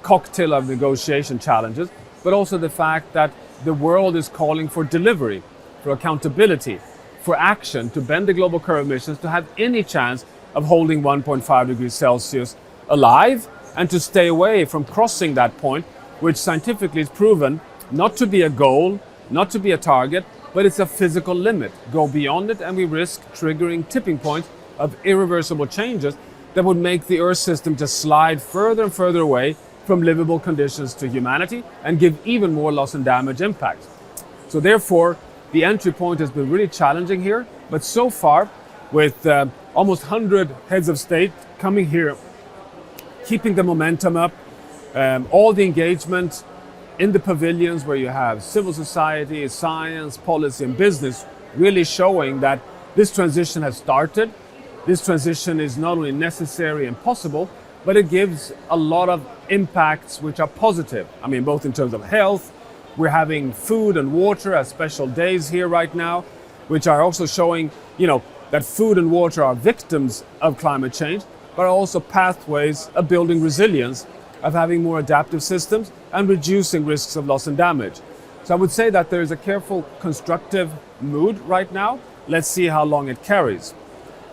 cocktail of negotiation challenges, but also the fact that the world is calling for delivery, for accountability, for action to bend the global curve emissions to have any chance of holding 1.5 degrees Celsius alive and to stay away from crossing that point, which scientifically is proven not to be a goal, not to be a target, but it's a physical limit. Go beyond it and we risk triggering tipping points of irreversible changes that would make the Earth system just slide further and further away from livable conditions to humanity and give even more loss and damage impacts. So therefore, the entry point has been really challenging here, but so far, with almost 100 heads of state coming here, keeping the momentum up, all the engagement in the pavilions where you have civil society, science, policy and business really showing that this transition has started. This transition is not only necessary and possible, but it gives a lot of impacts which are positive. I mean, both in terms of health, we're having food and water as special days here right now, which are also showing, that food and water are victims of climate change, but also pathways of building resilience, of having more adaptive systems and reducing risks of loss and damage. So I would say that there is a careful, constructive mood right now. Let's see how long it carries.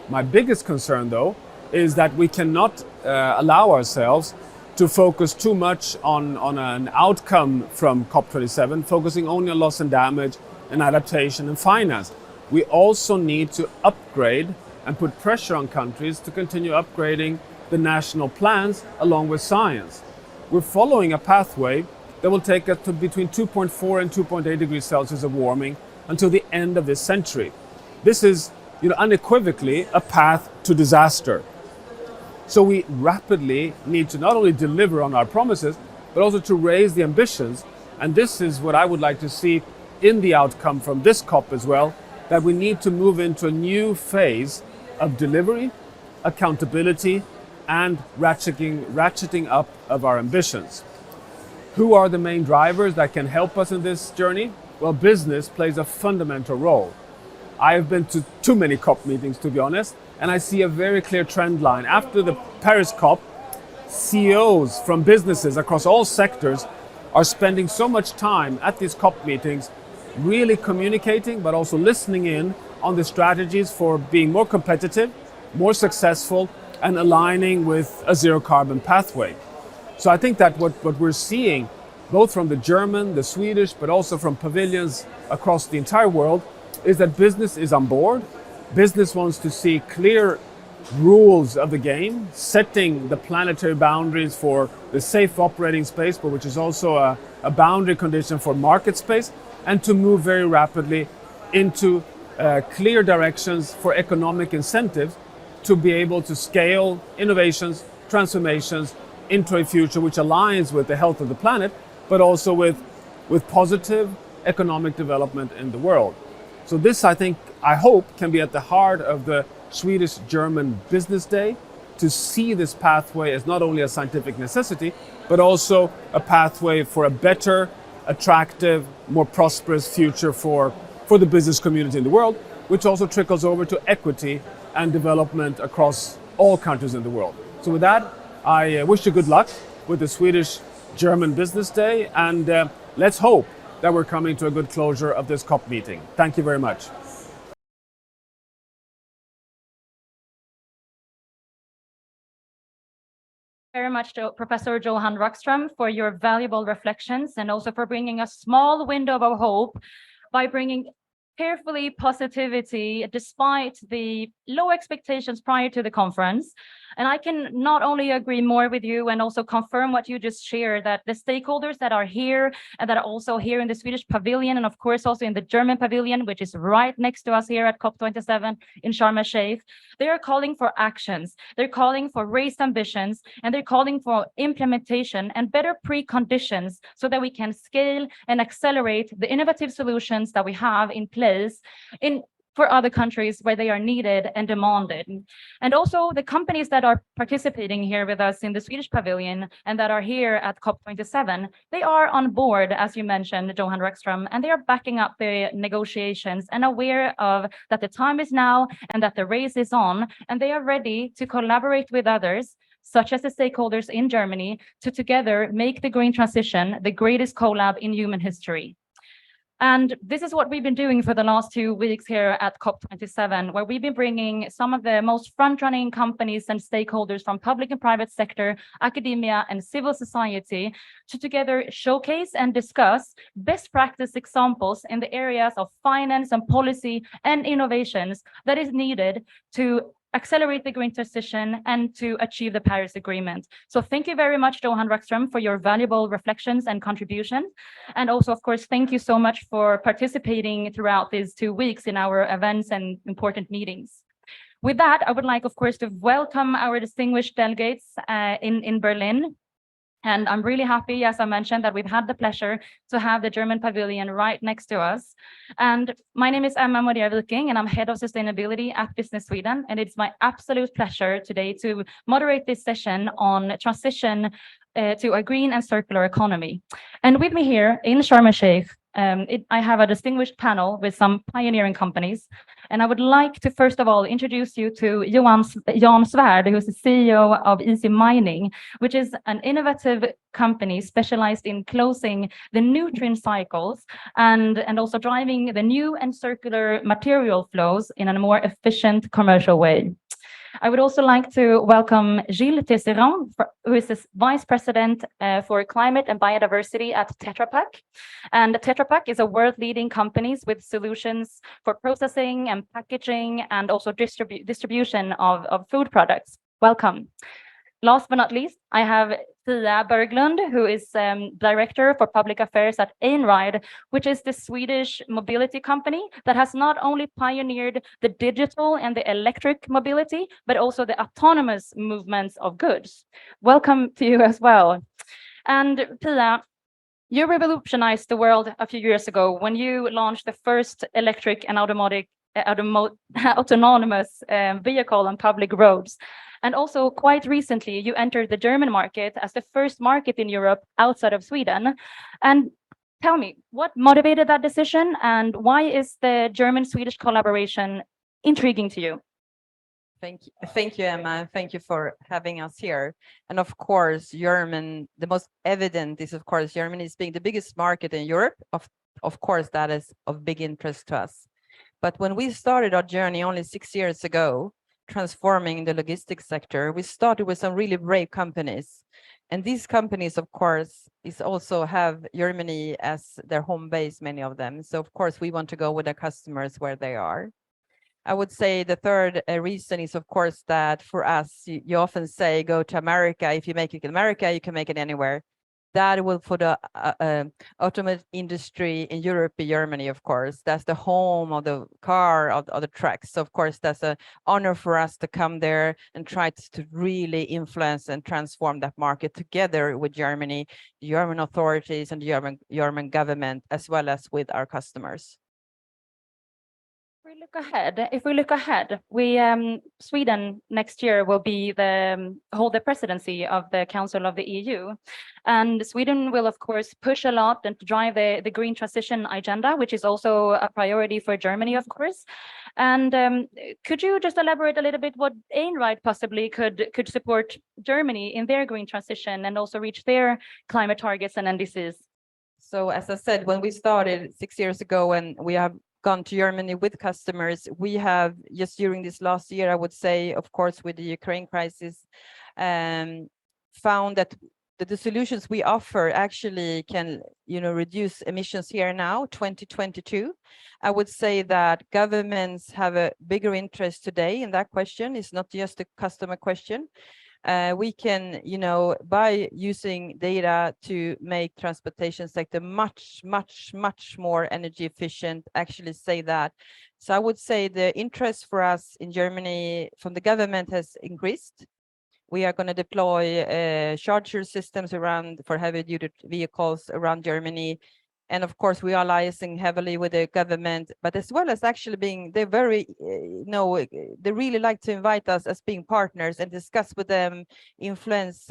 My biggest concern, though, is that we cannot allow ourselves to focus too much on an outcome from COP27, focusing only on loss and damage and adaptation and finance. We also need to upgrade and put pressure on countries to continue upgrading the national plans along with science. We're following a pathway that will take us to between 2.4 and 2.8 degrees Celsius of warming until the end of this century. This is unequivocally a path to disaster. So we rapidly need to not only deliver on our promises, but also to raise the ambitions. And this is what I would like to see in the outcome from this COP as well, that we need to move into a new phase of delivery, accountability, and ratcheting up of our ambitions. Who are the main drivers that can help us in this journey? Well, business plays a fundamental role. I have been to too many COP meetings, to be honest, and I see a very clear trend line. After the Paris COP, CEOs from businesses across all sectors are spending so much time at these COP meetings really communicating, but also listening in on the strategies for being more competitive, more successful, and aligning with a zero carbon pathway. So I think that what we're seeing, both from the German, the Swedish, but also from pavilions across the entire world, is that business is on board. Business wants to see clear rules of the game, setting the planetary boundaries for the safe operating space, but which is also a boundary condition for market space, and to move very rapidly into clear directions for economic incentives to be able to scale innovations, transformations into a future which aligns with the health of the planet, but also with positive economic development in the world. So this, I hope, can be at the heart of the Swedish-German Business Day, to see this pathway as not only a scientific necessity, but also a pathway for a better, attractive, more prosperous future for the business community in the world, which also trickles over to equity and development across all countries in the world. So with that, I wish you good luck with the Swedish-German Business Day, and let's hope that we're coming to a good closure of this COP meeting. Thank you very much. Very much to Professor Johan Rockström for your valuable reflections, and also for bringing a small window of hope by bringing carefully positivity despite the low expectations prior to the conference. And I can not only agree more with you and also confirm what you just shared, that the stakeholders that are here and that are also here in the Swedish pavilion, and of course also in the German pavilion, which is right next to us here at COP27 in Sharm el-Sheikh, they are calling for actions. They're calling for raised ambitions, and they're calling for implementation and better preconditions so that we can scale and accelerate the innovative solutions that we have in place in for other countries where they are needed and demanded. And also the companies that are participating here with us in the Swedish pavilion and that are here at COP27, they are on board, as you mentioned, Johan Rockström, and they are backing up the negotiations and aware of that the time is now and that the race is on, and they are ready to collaborate with others, such as the stakeholders in Germany, to together make the green transition the greatest collab in human history. And this is what we've been doing for the last 2 weeks here at COP27, where we've been bringing some of the most front-running companies and stakeholders from public and private sector, academia, and civil society to together showcase and discuss best practice examples in the areas of finance and policy and innovations that is needed to accelerate the green transition and to achieve the Paris Agreement. So thank you very much, Johan Rockström, for your valuable reflections and contributions. And also, of course, thank you so much for participating throughout these 2 weeks in our events and important meetings. With that, I would like, of course, to welcome our distinguished delegates in Berlin. And I'm really happy, as I mentioned, that we've had the pleasure to have the German pavilion right next to us. And my name is Emma Moria Viking, and I'm head of sustainability at Business Sweden. And it's my absolute pleasure today to moderate this session on transition to a green and circular economy. And with me here in Sharm el-Sheikh, I have a distinguished panel with some pioneering companies. And I would like to first of all introduce you to Jan Svärd, who is the CEO of Easy Mining, which is an innovative company specialized in closing the nutrient cycles and also driving the new and circular material flows in a more efficient commercial way. I would also like to welcome Gilles Tesserand, who is the Vice President for Climate and Biodiversity at Tetra Pak. And Tetra Pak is a world-leading company with solutions for processing and packaging and also distribution of food products. Welcome. Last but not least, I have Pia Berglund, who is Director for Public Affairs at Einride, which is the Swedish mobility company that has not only pioneered the digital and the electric mobility, but also the autonomous movements of goods. Welcome to you as well. And Pia, you revolutionized the world a few years ago when you launched the first electric and autonomous vehicle on public roads. And also quite recently, you entered the German market as the first market in Europe outside of Sweden. And tell me, what motivated that decision and why is the German-Swedish collaboration intriguing to you? Thank you, Emma. Thank you for having us here. And of course, the most evident is, of course, Germany is being the biggest market in Europe. Of course, that is of big interest to us. But when we started our journey only 6 years ago, transforming the logistics sector, we started with some really brave companies. And these companies, of course, also have Germany as their home base, many of them. So, of course, we want to go with their customers where they are. I would say the third reason is, of course, that for us, you often say, go to America. If you make it in America, you can make it anywhere. That will, for the automotive industry in Europe, Germany, of course, that's the home of the car, of the trucks. So, of course, that's an honor for us to come there and try to really influence and transform that market together with Germany, the German authorities and the German government, as well as with our customers. If we look ahead, Sweden next year will be hold the presidency of the Council of the EU, and Sweden will of course push a lot and drive the green transition agenda, which is also a priority for Germany, of course. And could you just elaborate a little bit what Einride possibly could support Germany in their green transition and also reach their climate targets and NDCs? So, as I said, when we started 6 years ago, and we have gone to Germany with customers, we have just during this last year, I would say, of course, with the Ukraine crisis, found that the solutions we offer actually can, reduce emissions here now, 2022. I would say that governments have a bigger interest today in that question. It's not just a customer question. We can, by using data to make transportation sector much, much, much more energy efficient, actually say that. So I would say the interest for us in Germany from the government has increased. We are going to deploy charger systems for heavy-duty vehicles around Germany. And of course, we are liaising heavily with the government, but as well as actually they're very, they really like to invite us as being partners and discuss with them, influence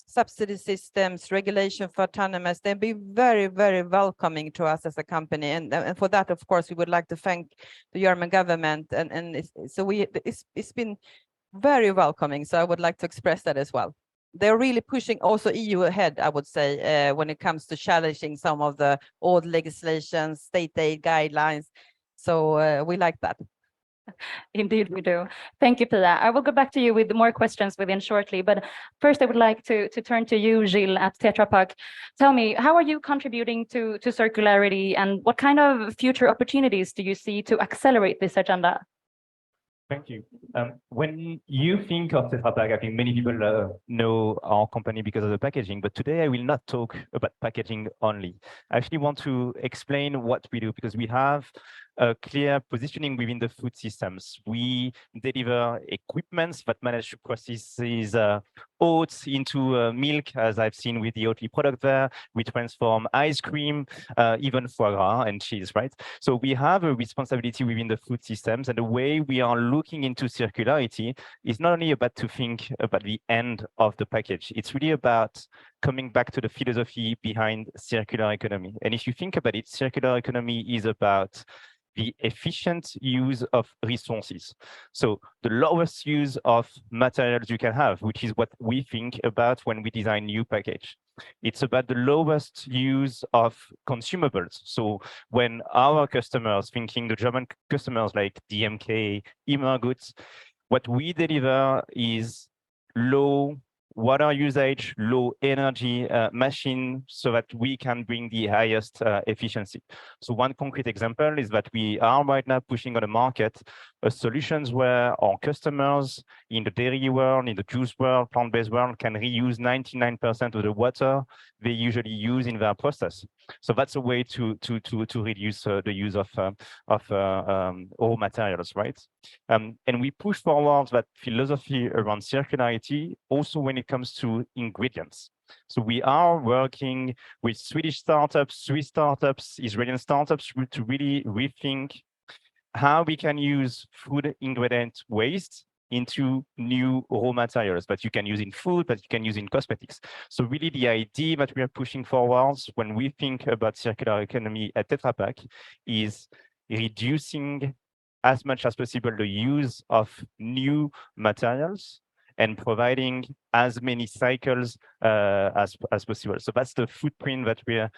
subsidy systems, regulation for autonomous. They'll be very, very welcoming to us as a company. And for that, of course, we would like to thank the German government. It's been very welcoming. So I would like to express that as well. They're really pushing also EU ahead, I would say, when it comes to challenging some of the old legislation, state aid guidelines. So we like that. Indeed, we do. Thank you, Pia. I will go back to you with more questions within shortly, but first I would like to turn to you, Gilles, at Tetra Pak. Tell me, how are you contributing to circularity, and what kind of future opportunities do you see to accelerate this agenda? Thank you. When you think of Tetra Pak, I think many people know our company because of the packaging, but today I will not talk about packaging only. I actually want to explain what we do, because we have a clear positioning within the food systems. We deliver equipments that manage to process oats into milk, as I've seen with the Oatly product there. We transform ice cream, even foie gras and cheese, right? So we have a responsibility within the food systems, and the way we are looking into circularity is not only about to think about the end of the package. It's really about coming back to the philosophy behind circular economy. And if you think about it, circular economy is about the efficient use of resources. So the lowest use of materials you can have, which is what we think about when we design new package. It's about the lowest use of consumables. So when our customers, thinking the German customers like DMK, Immergoods, what we deliver is low water usage, low energy machine, so that we can bring the highest efficiency. So one concrete example is that we are right now pushing on the market solutions where our customers in the dairy world, in the juice world, plant-based world can reuse 99% of the water they usually use in their process. So that's a way to reduce the use of raw materials, right? And we push forward that philosophy around circularity also when it comes to ingredients. So we are working with Swedish startups, Swiss startups, Israeli startups to really rethink how we can use food ingredient waste into new raw materials that you can use in food, that you can use in cosmetics. So really the idea that we are pushing forwards when we think about circular economy at Tetra Pak is reducing as much as possible the use of new materials and providing as many cycles as possible. So that's the footprint that we are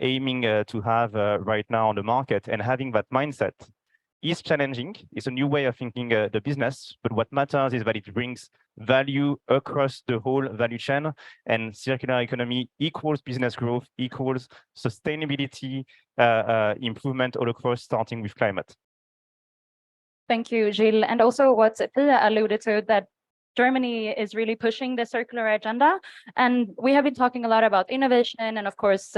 aiming to have right now on the market, and having that mindset is challenging. It's a new way of thinking the business, but what matters is that it brings value across the whole value chain, and circular economy equals business growth, equals sustainability improvement all across, starting with climate. Thank you, Gilles. And also what Pia alluded to, that Germany is really pushing the circular agenda, and we have been talking a lot about innovation and of course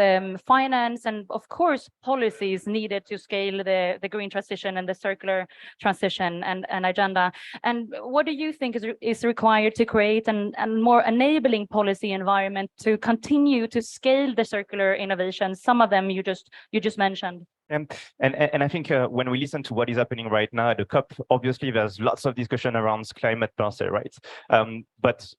finance and of course policies needed to scale the green transition and the circular transition and agenda. And what do you think is required to create a more enabling policy environment to continue to scale the circular innovations? Some of them you just mentioned. And I think when we listen to what is happening right now at the COP, obviously there's lots of discussion around climate per se, right? But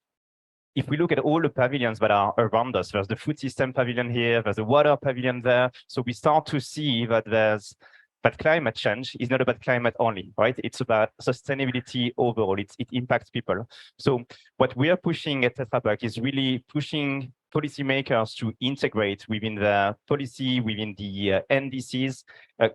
if we look at all the pavilions that are around us, there's the food system pavilion here, there's the water pavilion there. So we start to see that that climate change is not about climate only, right? It's about sustainability overall. It impacts people. So what we are pushing at Tetra Pak is really pushing policymakers to integrate within their policy, within the NDCs,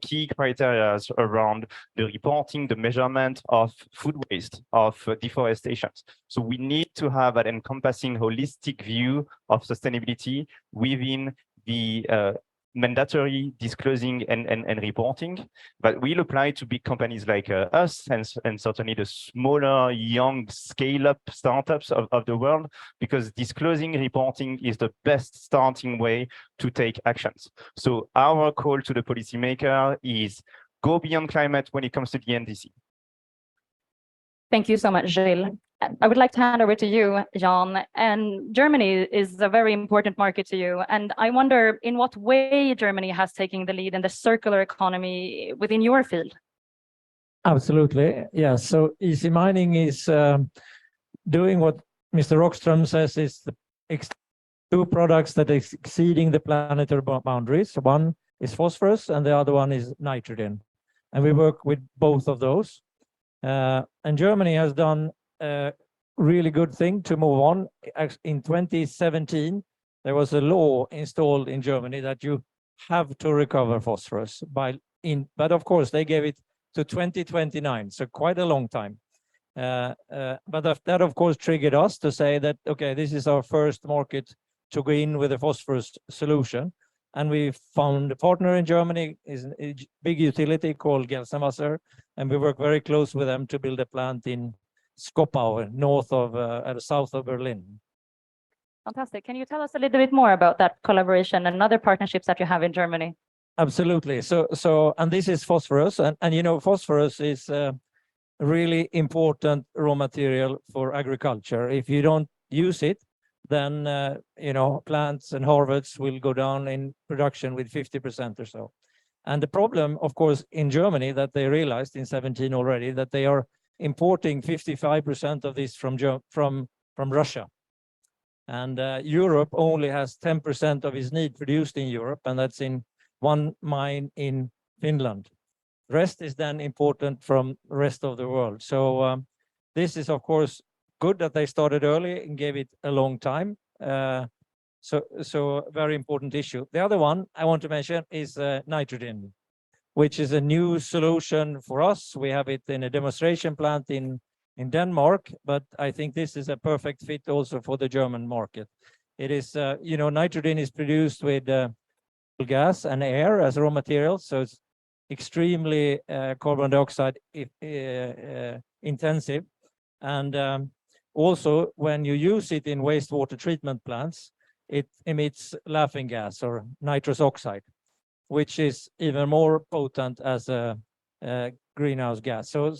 key criteria around the reporting, the measurement of food waste, of deforestation. So we need to have an encompassing holistic view of sustainability within the mandatory disclosing and reporting, but will apply to big companies like us and certainly the smaller, young scale-up startups of the world, because disclosing reporting is the best starting way to take actions. So our call to the policymaker is go beyond climate when it comes to the NDC. Thank you so much, Gilles. I would like to hand over to you, Jan. And Germany is a very important market to you. And I wonder in what way Germany has taken the lead in the circular economy within your field. Absolutely. Yeah. So easy mining is doing what Mr. Rockström says is two products that are exceeding the planetary boundaries. One is phosphorus and the other one is nitrogen. And we work with both of those. And Germany has done a really good thing to move on. In 2017, there was a law installed in Germany that you have to recover phosphorus but of course they gave it to 2029, so quite a long time. But that of course triggered us to say that, okay, this is our first market to go in with a phosphorus solution. And we found a partner in Germany, is a big utility called Gelsenwasser, and we work very close with them to build a plant in Skopau, south of Berlin. Fantastic. Can you tell us a little bit more about that collaboration and other partnerships that you have in Germany? Absolutely. So and this is phosphorus, and you know, phosphorus is a really important raw material for agriculture. If you don't use it, then you know, plants and harvests will go down in production with 50% or so. And the problem, of course, in Germany, that they realized in 2017 already, that they are importing 55% of this from Russia. And Europe only has 10% of its need produced in Europe, and that's in one mine in Finland. The rest is then important from the rest of the world. So this is, of course, good that they started early and gave it a long time. So a very important issue. The other one I want to mention is nitrogen, which is a new solution for us. We have it in a demonstration plant in Denmark, but I think this is a perfect fit also for the German market. It is, you know, nitrogen is produced with gas and air as raw materials, so it's extremely carbon dioxide intensive. And also, when you use it in wastewater treatment plants, it emits laughing gas or nitrous oxide, which is even more potent as a greenhouse gas. So,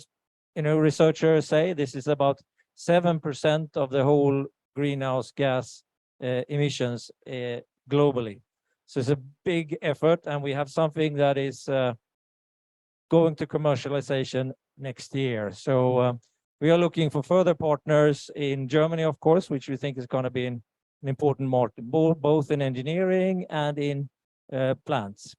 you know, researchers say this is about 7% of the whole greenhouse gas emissions globally. So it's a big effort, and we have something that is going to commercialization next year. So we are looking for further partners in Germany, of course, which we think is going to be an important market, both in engineering and in plants.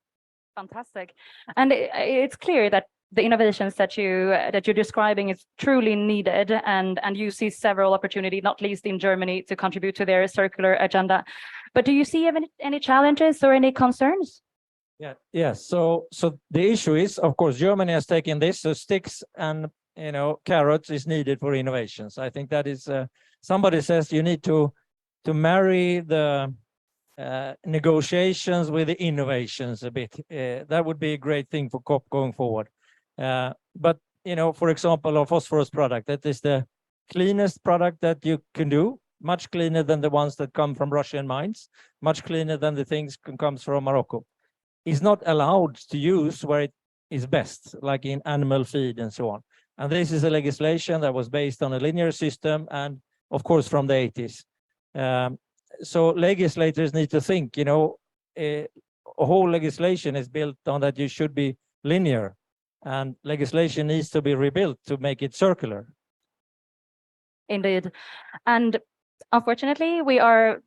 Fantastic. And it's clear that the innovations that you're describing is truly needed, and you see several opportunities, not least in Germany, to contribute to their circular agenda. But do you see any challenges or any concerns? Yes. So the issue is, of course, Germany has taken this, so sticks and, you know, carrots is needed for innovations. I think that is somebody says you need to marry the negotiations with the innovations a bit. That would be a great thing for COP going forward. But, you know, for example, a phosphorus product, that is the cleanest product that you can do, much cleaner than the ones that come from Russian mines, much cleaner than the things that comes from Morocco, is not allowed to use where it is best, like in animal feed and so on. And this is a legislation that was based on a linear system and, of course, from the 80s. So legislators need to think, you know, a whole legislation is built on that you should be linear, and legislation needs to be rebuilt to make it circular. Indeed. And unfortunately, we are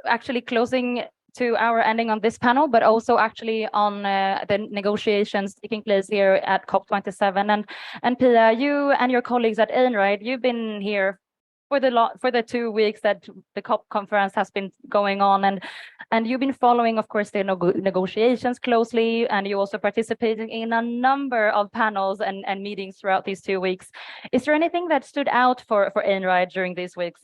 actually closing to our ending on this panel, but also actually on the negotiations taking place here at COP27. And Pia, you and your colleagues at Einride, you've been here for the 2 weeks that the COP conference has been going on, and you've been following, of course, the negotiations closely, and you also participating in a number of panels and meetings throughout these 2 weeks. Is there anything that stood out for Einride during these weeks?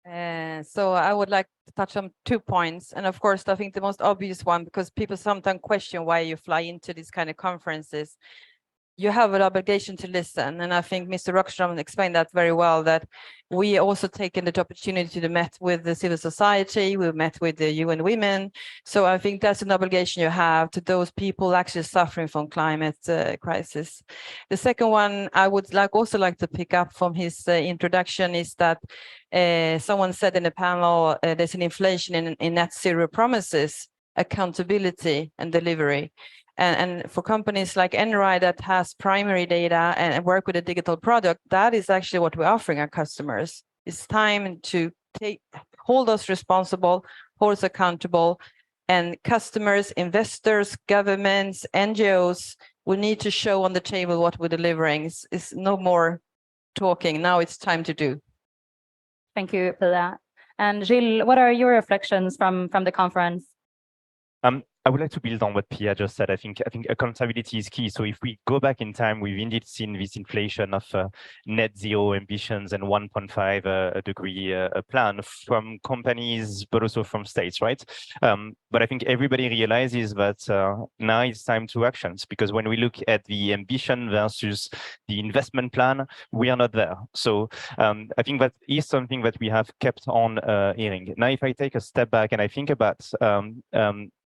So I would like to touch on 2 points. And of course, I think the most obvious one, because people sometimes question why you fly into these kind of conferences. you have an obligation to listen. And I think Mr. Rockström explained that very well, that we also taken the opportunity to meet with the civil society, we met with the UN Women. So I think that's an obligation you have to those people actually suffering from climate crisis. The second one I would also like to pick up from his introduction is that someone said in the panel, there's an inflation in net zero promises, accountability and delivery. And for companies like NRI that has primary data and work with a digital product, that is actually what we're offering our customers. It's time to hold us responsible, hold us accountable, and customers, investors, governments, NGOs will need to show on the table what we're delivering. It's no more talking. Now it's time to do. Thank you for that. And Gilles, what are your reflections from the conference? I would like to build on what Pia just said. I think accountability is key. So if we go back in time, we've indeed seen this inflation of net zero ambitions and 1.5 degree plan from companies, but also from states, right? But I think everybody realizes that now it's time to actions, because when we look at the ambition versus the investment plan, we are not there. So I think that is something that we have kept on hearing. Now, if I take a step back and I think about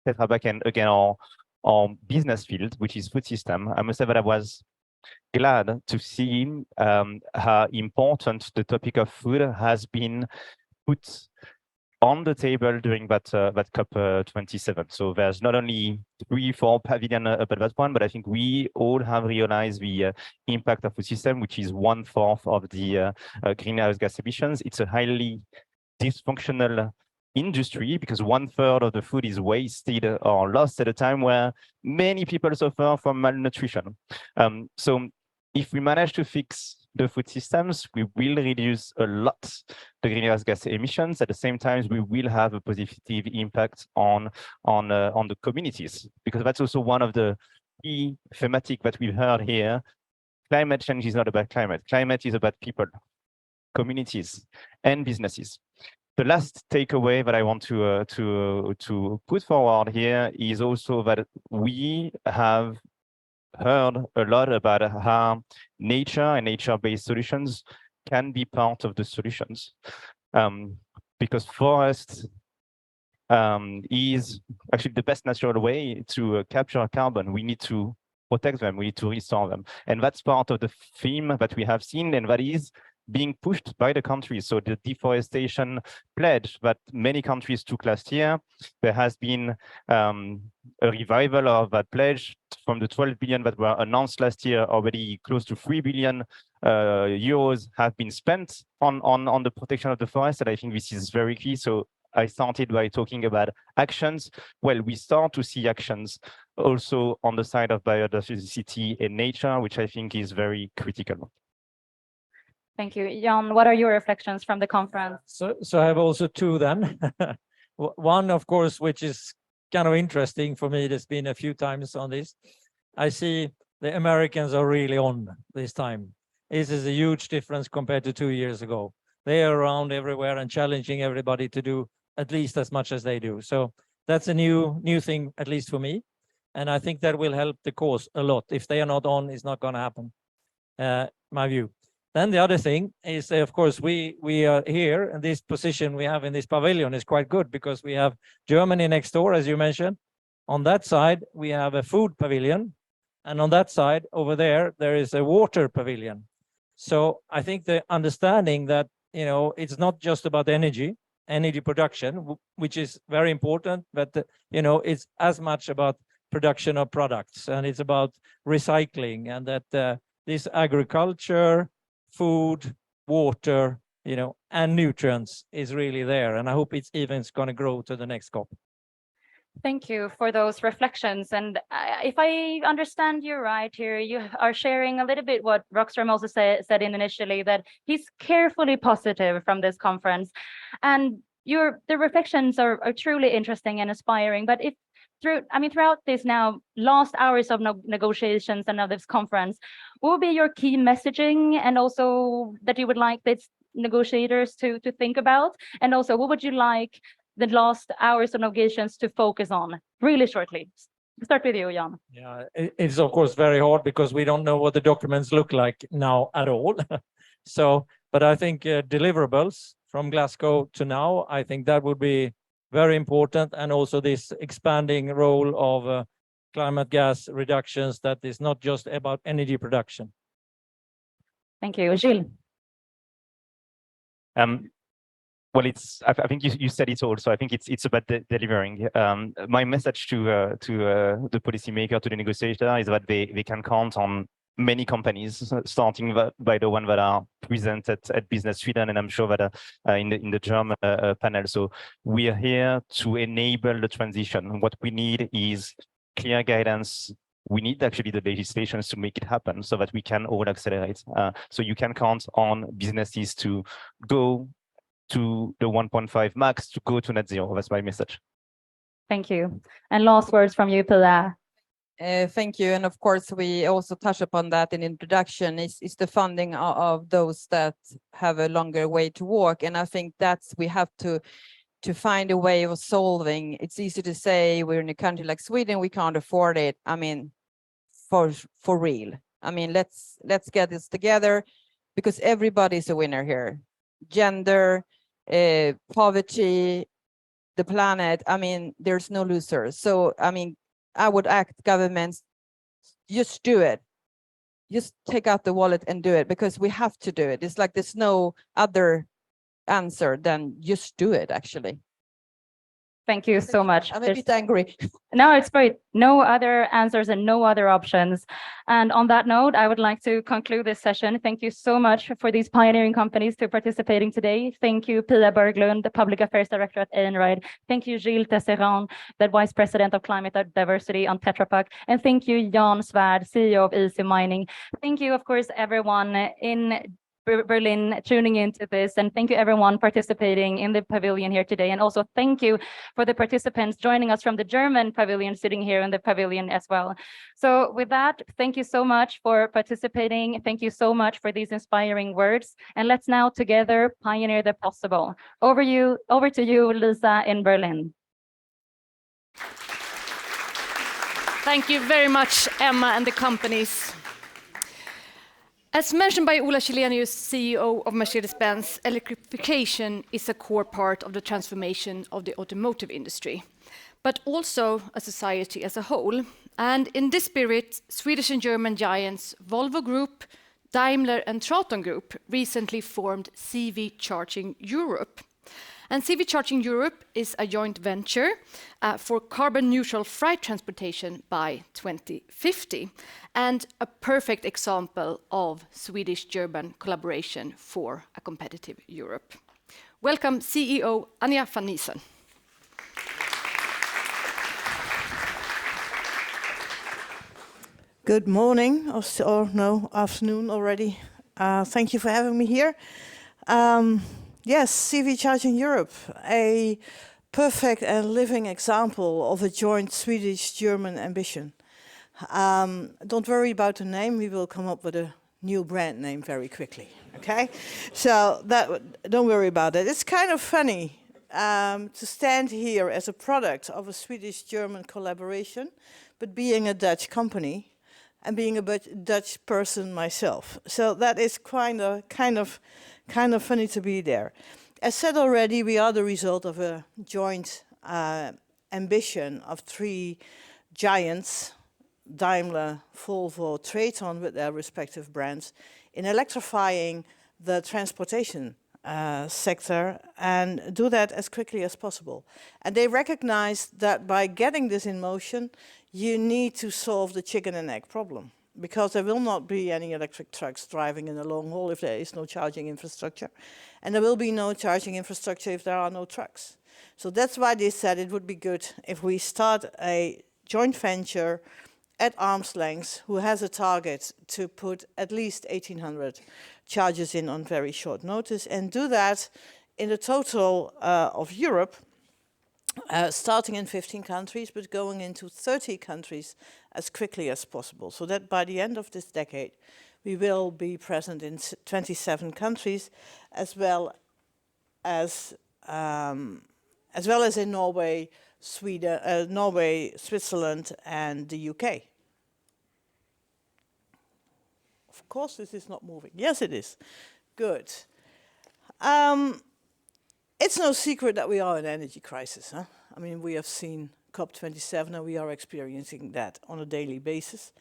Tetra Pak and again our business field, which is food system, I must say that I was glad to see how important the topic of food has been put on the table during that COP27. So there's not only 3-4 pavilion about that one, but I think we all have realized the impact of food system, which is 1/4 of the greenhouse gas emissions. It's a highly dysfunctional industry because 1/3 of the food is wasted or lost at a time where many people suffer from malnutrition. So if we manage to fix the food systems, we will reduce a lot the greenhouse gas emissions. At the same time, we will have a positive impact on the communities, because that's also one of the key thematic that we've heard here. Climate change is not about climate. Climate is about people, communities, and businesses. The last takeaway that I want to put forward here is also that we have heard a lot about how nature and nature-based solutions can be part of the solutions. Because forest is actually the best natural way to capture carbon. We need to protect them, we need to restore them. And that's part of the theme that we have seen, and that is being pushed by the countries. So the deforestation pledge that many countries took last year, there has been a revival of that pledge from the 12 billion that were announced last year. Already close to 3 billion euros have been spent on the protection of the forest, and I think this is very key. So I started by talking about actions. Well, we start to see actions also on the side of biodiversity and nature, which I think is very critical. Thank you. Jan, what are your reflections from the conference? So I have also two then. One, of course, which is kind of interesting for me, there's been a few times on this. I see the Americans are really on this time. This is a huge difference compared to 2 years ago. They are around everywhere and challenging everybody to do at least as much as they do. So that's a new thing, at least for me. And I think that will help the cause a lot. If they are not on, it's not going to happen, my view. Then the other thing is, of course, we are here, and this position we have in this pavilion is quite good because we have Germany next door, as you mentioned. On that side, we have a food pavilion, and on that side over there is a water pavilion. So I think the understanding that, you know, it's not just about energy production, which is very important, but you know, it's as much about production of products, and it's about recycling, and that this agriculture, food, water, you know, and nutrients is really there. And I hope it's even going to grow to the next COP. Thank you for those reflections. And if I understand you right here, you are sharing a little bit what Rockström also said initially, that he's carefully positive from this conference. And the reflections are truly interesting and inspiring. But throughout this now last hours of negotiations and of this conference, what will be your key messaging, and also that you would like these negotiators to think about? And also, what would you like the last hours of negotiations to focus on, really shortly? Start with you, Jan. Yeah, it's of course very hard because we don't know what the documents look like now at all. So, but I think deliverables from Glasgow to now, I think that would be very important, and also this expanding role of climate gas reductions that is not just about energy production. Thank you, Gilles. Well, I think you said it all. So I think it's about delivering. My message to the policymaker, to the negotiator, is that they can count on many companies, starting by the one that are presented at Business Sweden, and I'm sure that in the German panel. So we are here to enable the transition. What we need is clear guidance. We need actually the legislations to make it happen so that we can all accelerate. So you can count on businesses to go to the 1.5 max, to go to net zero. That's my message. Thank you. And last words from you, Pilar. Thank you. And of course, we also touch upon that in introduction, is the funding of those that have a longer way to walk. And I think that's, we have to find a way of solving. It's easy to say we're in a country like Sweden, we can't afford it. I mean, for real. I mean, let's get this together, because everybody's a winner here. Gender, poverty, the planet. I mean, there's no losers. So, I mean, I would act governments, just do it. Just take out the wallet and do it, because we have to do it. It's like there's no other answer than just do it, actually. Thank you so much. I'm a bit angry. No, it's great. No other answers and no other options. And on that note, I would like to conclude this session. Thank you so much for these pioneering companies to participating today. Thank you, Pia Berglund, the Public Affairs Director at Einride. Thank you, Gilles Tesserand, the Vice President of Climate Diversity on Tetra Pak. And thank you, Jan Svärd, CEO of Easy Mining. Thank you, of course, everyone in Berlin tuning into this, and thank you everyone participating in the pavilion here today, and also thank you for the participants joining us from the German pavilion sitting here in the pavilion as well. So with that, thank you so much for participating. Thank you so much for these inspiring words, and let's now together pioneer the possible. Over to you, Lisa, in Berlin. Thank you very much, Emma, and the companies. As mentioned by Ola Källenius, CEO of Mercedes-Benz, electrification is a core part of the transformation of the automotive industry, but also a society as a whole. And in this spirit, Swedish and German giants Volvo Group, Daimler and Traton Group recently formed CV Charging Europe. And CV Charging Europe is a joint venture for carbon-neutral freight transportation by 2050, and a perfect example of Swedish-German collaboration for a competitive Europe. Welcome, CEO Anja van Niesen. Good morning, or no, afternoon already. Thank you for having me here. Yes, CV Charging Europe, a perfect and living example of a joint Swedish-German ambition. Don't worry about the name, we will come up with a new brand name very quickly, okay? So don't worry about it. It's kind of funny to stand here as a product of a Swedish-German collaboration, but being a Dutch company and being a Dutch person myself. So that is kind of funny to be there. As said already, we are the result of a joint ambition of three giants, Daimler, Volvo, Traton, with their respective brands, in electrifying the transportation sector and do that as quickly as possible. And they recognize that by getting this in motion, you need to solve the chicken and egg problem, because there will not be any electric trucks driving in the long haul if there is no charging infrastructure. And there will be no charging infrastructure if there are no trucks. So that's why they said it would be good if we start a joint venture at arm's length who has a target to put at least 1,800 chargers in on very short notice, and do that in the total of Europe, starting in 15 countries, but going into 30 countries as quickly as possible, so that by the end of this decade, we will be present in 27 countries, as well as in Norway, Sweden, Norway, Switzerland, and the UK. Of course, this is not moving. Yes, it is. Good. It's no secret that we are in an energy crisis. Huh? I mean, we have seen COP27 and we are experiencing that on a daily basis.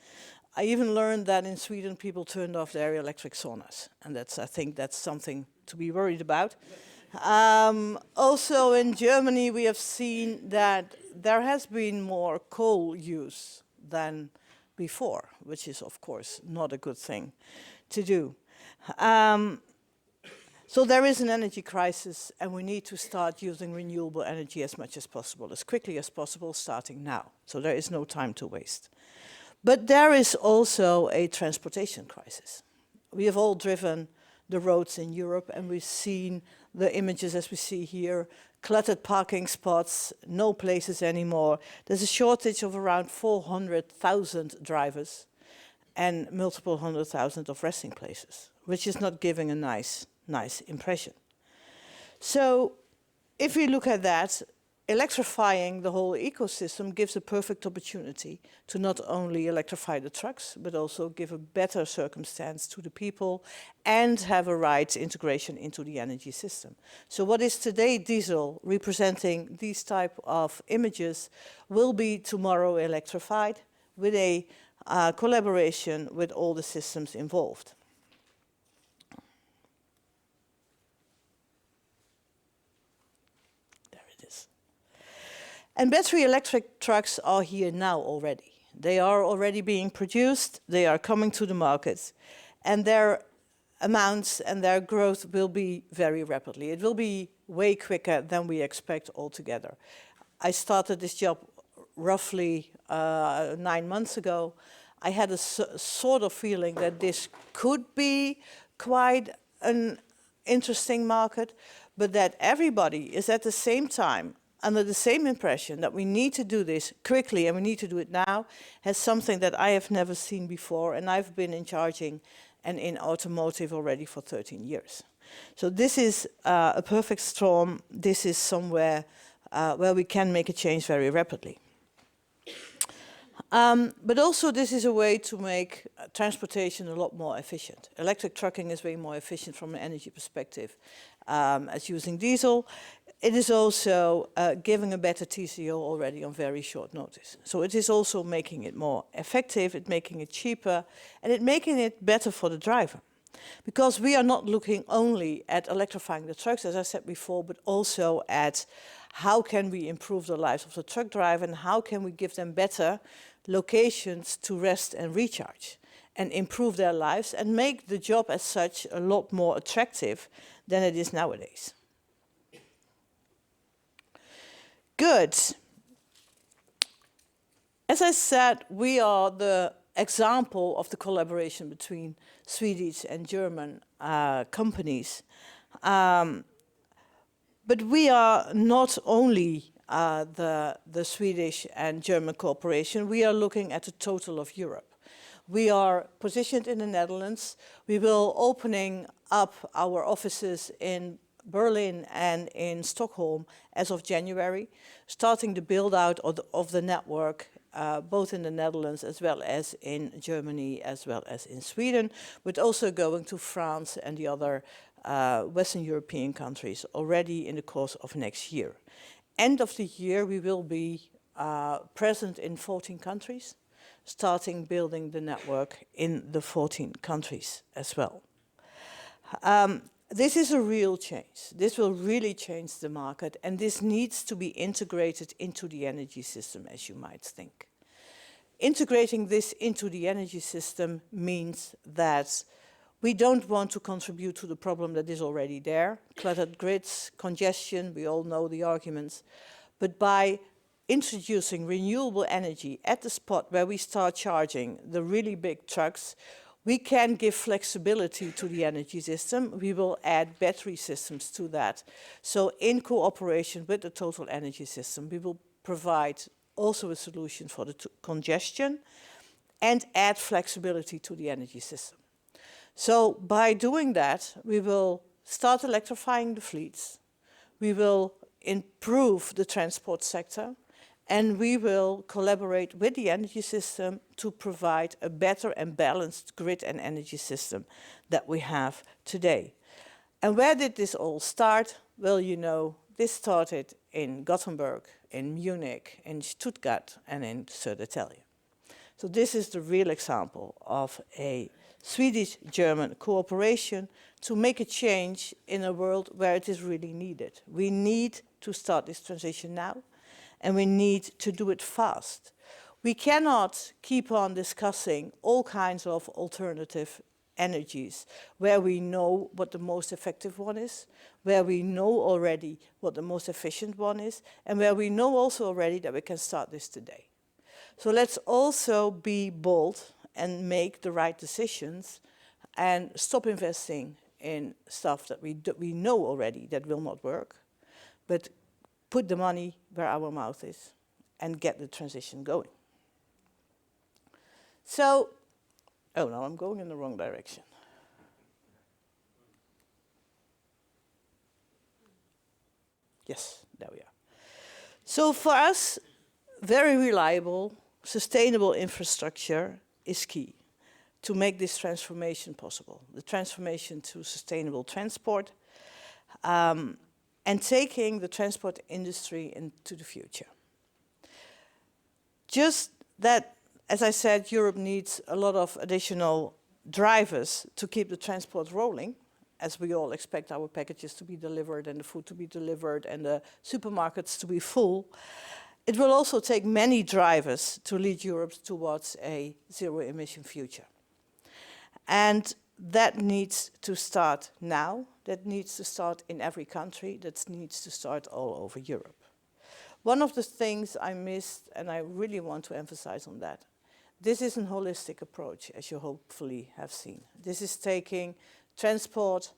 I even learned that in Sweden people turned off their electric saunas, and I think that's something to be worried about. Also in Germany we have seen that there has been more coal use than before, which is of course not a good thing to do. So there is an energy crisis, and we need to start using renewable energy as much as possible, as quickly as possible, starting now. So there is no time to waste. But there is also a transportation crisis. We have all driven the roads in Europe, and we've seen the images as we see here, cluttered parking spots, no places anymore. There's a shortage of around 400,000 drivers and multiple 100,000 of resting places, which is not giving a nice impression. So if we look at that, electrifying the whole ecosystem gives a perfect opportunity to not only electrify the trucks, but also give a better circumstance to the people and have a right integration into the energy system. So what is today diesel, representing these type of images, will be tomorrow electrified with a collaboration with all the systems involved. And battery electric trucks are here now already. They are already being produced, they are coming to the market, and their amounts and their growth will be very rapidly. It will be way quicker than we expect altogether. I started this job roughly 9 months ago. I had a sort of feeling that this could be quite an interesting market, but that everybody is at the same time under the same impression that we need to do this quickly and we need to do it now, has something that I have never seen before, and I've been in charging and in automotive already for 13 years. So this is a perfect storm. This is somewhere where we can make a change very rapidly. But also this is a way to make transportation a lot more efficient. Electric trucking is way more efficient from an energy perspective as using diesel. It is also giving a better TCO already on very short notice. So it is also making it more effective, it's making it cheaper, and it's making it better for the driver. Because we are not looking only at electrifying the trucks, as I said before, but also at how can we improve the lives of the truck driver and how can we give them better locations to rest and recharge and improve their lives and make the job as such a lot more attractive than it is nowadays. Good. As I said, we are the example of the collaboration between Swedish and German companies. But we are not only the Swedish and German cooperation, we are looking at the total of Europe. We are positioned in the Netherlands. We will opening up our offices in Berlin and in Stockholm as of January, starting the build out of the network both in the Netherlands as well as in Germany as well as in Sweden, but also going to France and the other Western European countries already in the course of next year. End of the year we will be present in 14 countries, starting building the network in the 14 countries as well. This is a real change. This will really change the market, and this needs to be integrated into the energy system, as you might think. Integrating this into the energy system means that we don't want to contribute to the problem that is already there, cluttered grids, congestion, we all know the arguments, but by introducing renewable energy at the spot where we start charging the really big trucks, we can give flexibility to the energy system. We will add battery systems to that. So in cooperation with the total energy system, we will provide also a solution for the congestion and add flexibility to the energy system. So by doing that, we will start electrifying the fleets. We will improve the transport sector. And we will collaborate with the energy system to provide a better and balanced grid and energy system that we have today. And where did this all start? Well, you know, this started in Gothenburg, in Munich, in Stuttgart, and in Södertälje. So this is the real example of a Swedish-German cooperation to make a change in a world where it is really needed. We need to start this transition now, and we need to do it fast. We cannot keep on discussing all kinds of alternative energies where we know what the most effective one is, where we know already what the most efficient one is, and where we know also already that we can start this today. So let's also be bold and make the right decisions and stop investing in stuff that we know already that will not work, but put the money where our mouth is and get the transition going. So, oh no, I'm going in the wrong direction. Yes, there we are. So for us, very reliable, sustainable infrastructure is key to make this transformation possible. The transformation to sustainable transport and taking the transport industry into the future. Just that, as I said, Europe needs a lot of additional drivers to keep the transport rolling, as we all expect our packages to be delivered and the food to be delivered and the supermarkets to be full. It will also take many drivers to lead Europe towards a zero-emission future. And that needs to start now. That needs to start in every country. That needs to start all over Europe. One of the things I missed, and I really want to emphasize on that, this is a holistic approach, as you hopefully have seen. This is taking transport,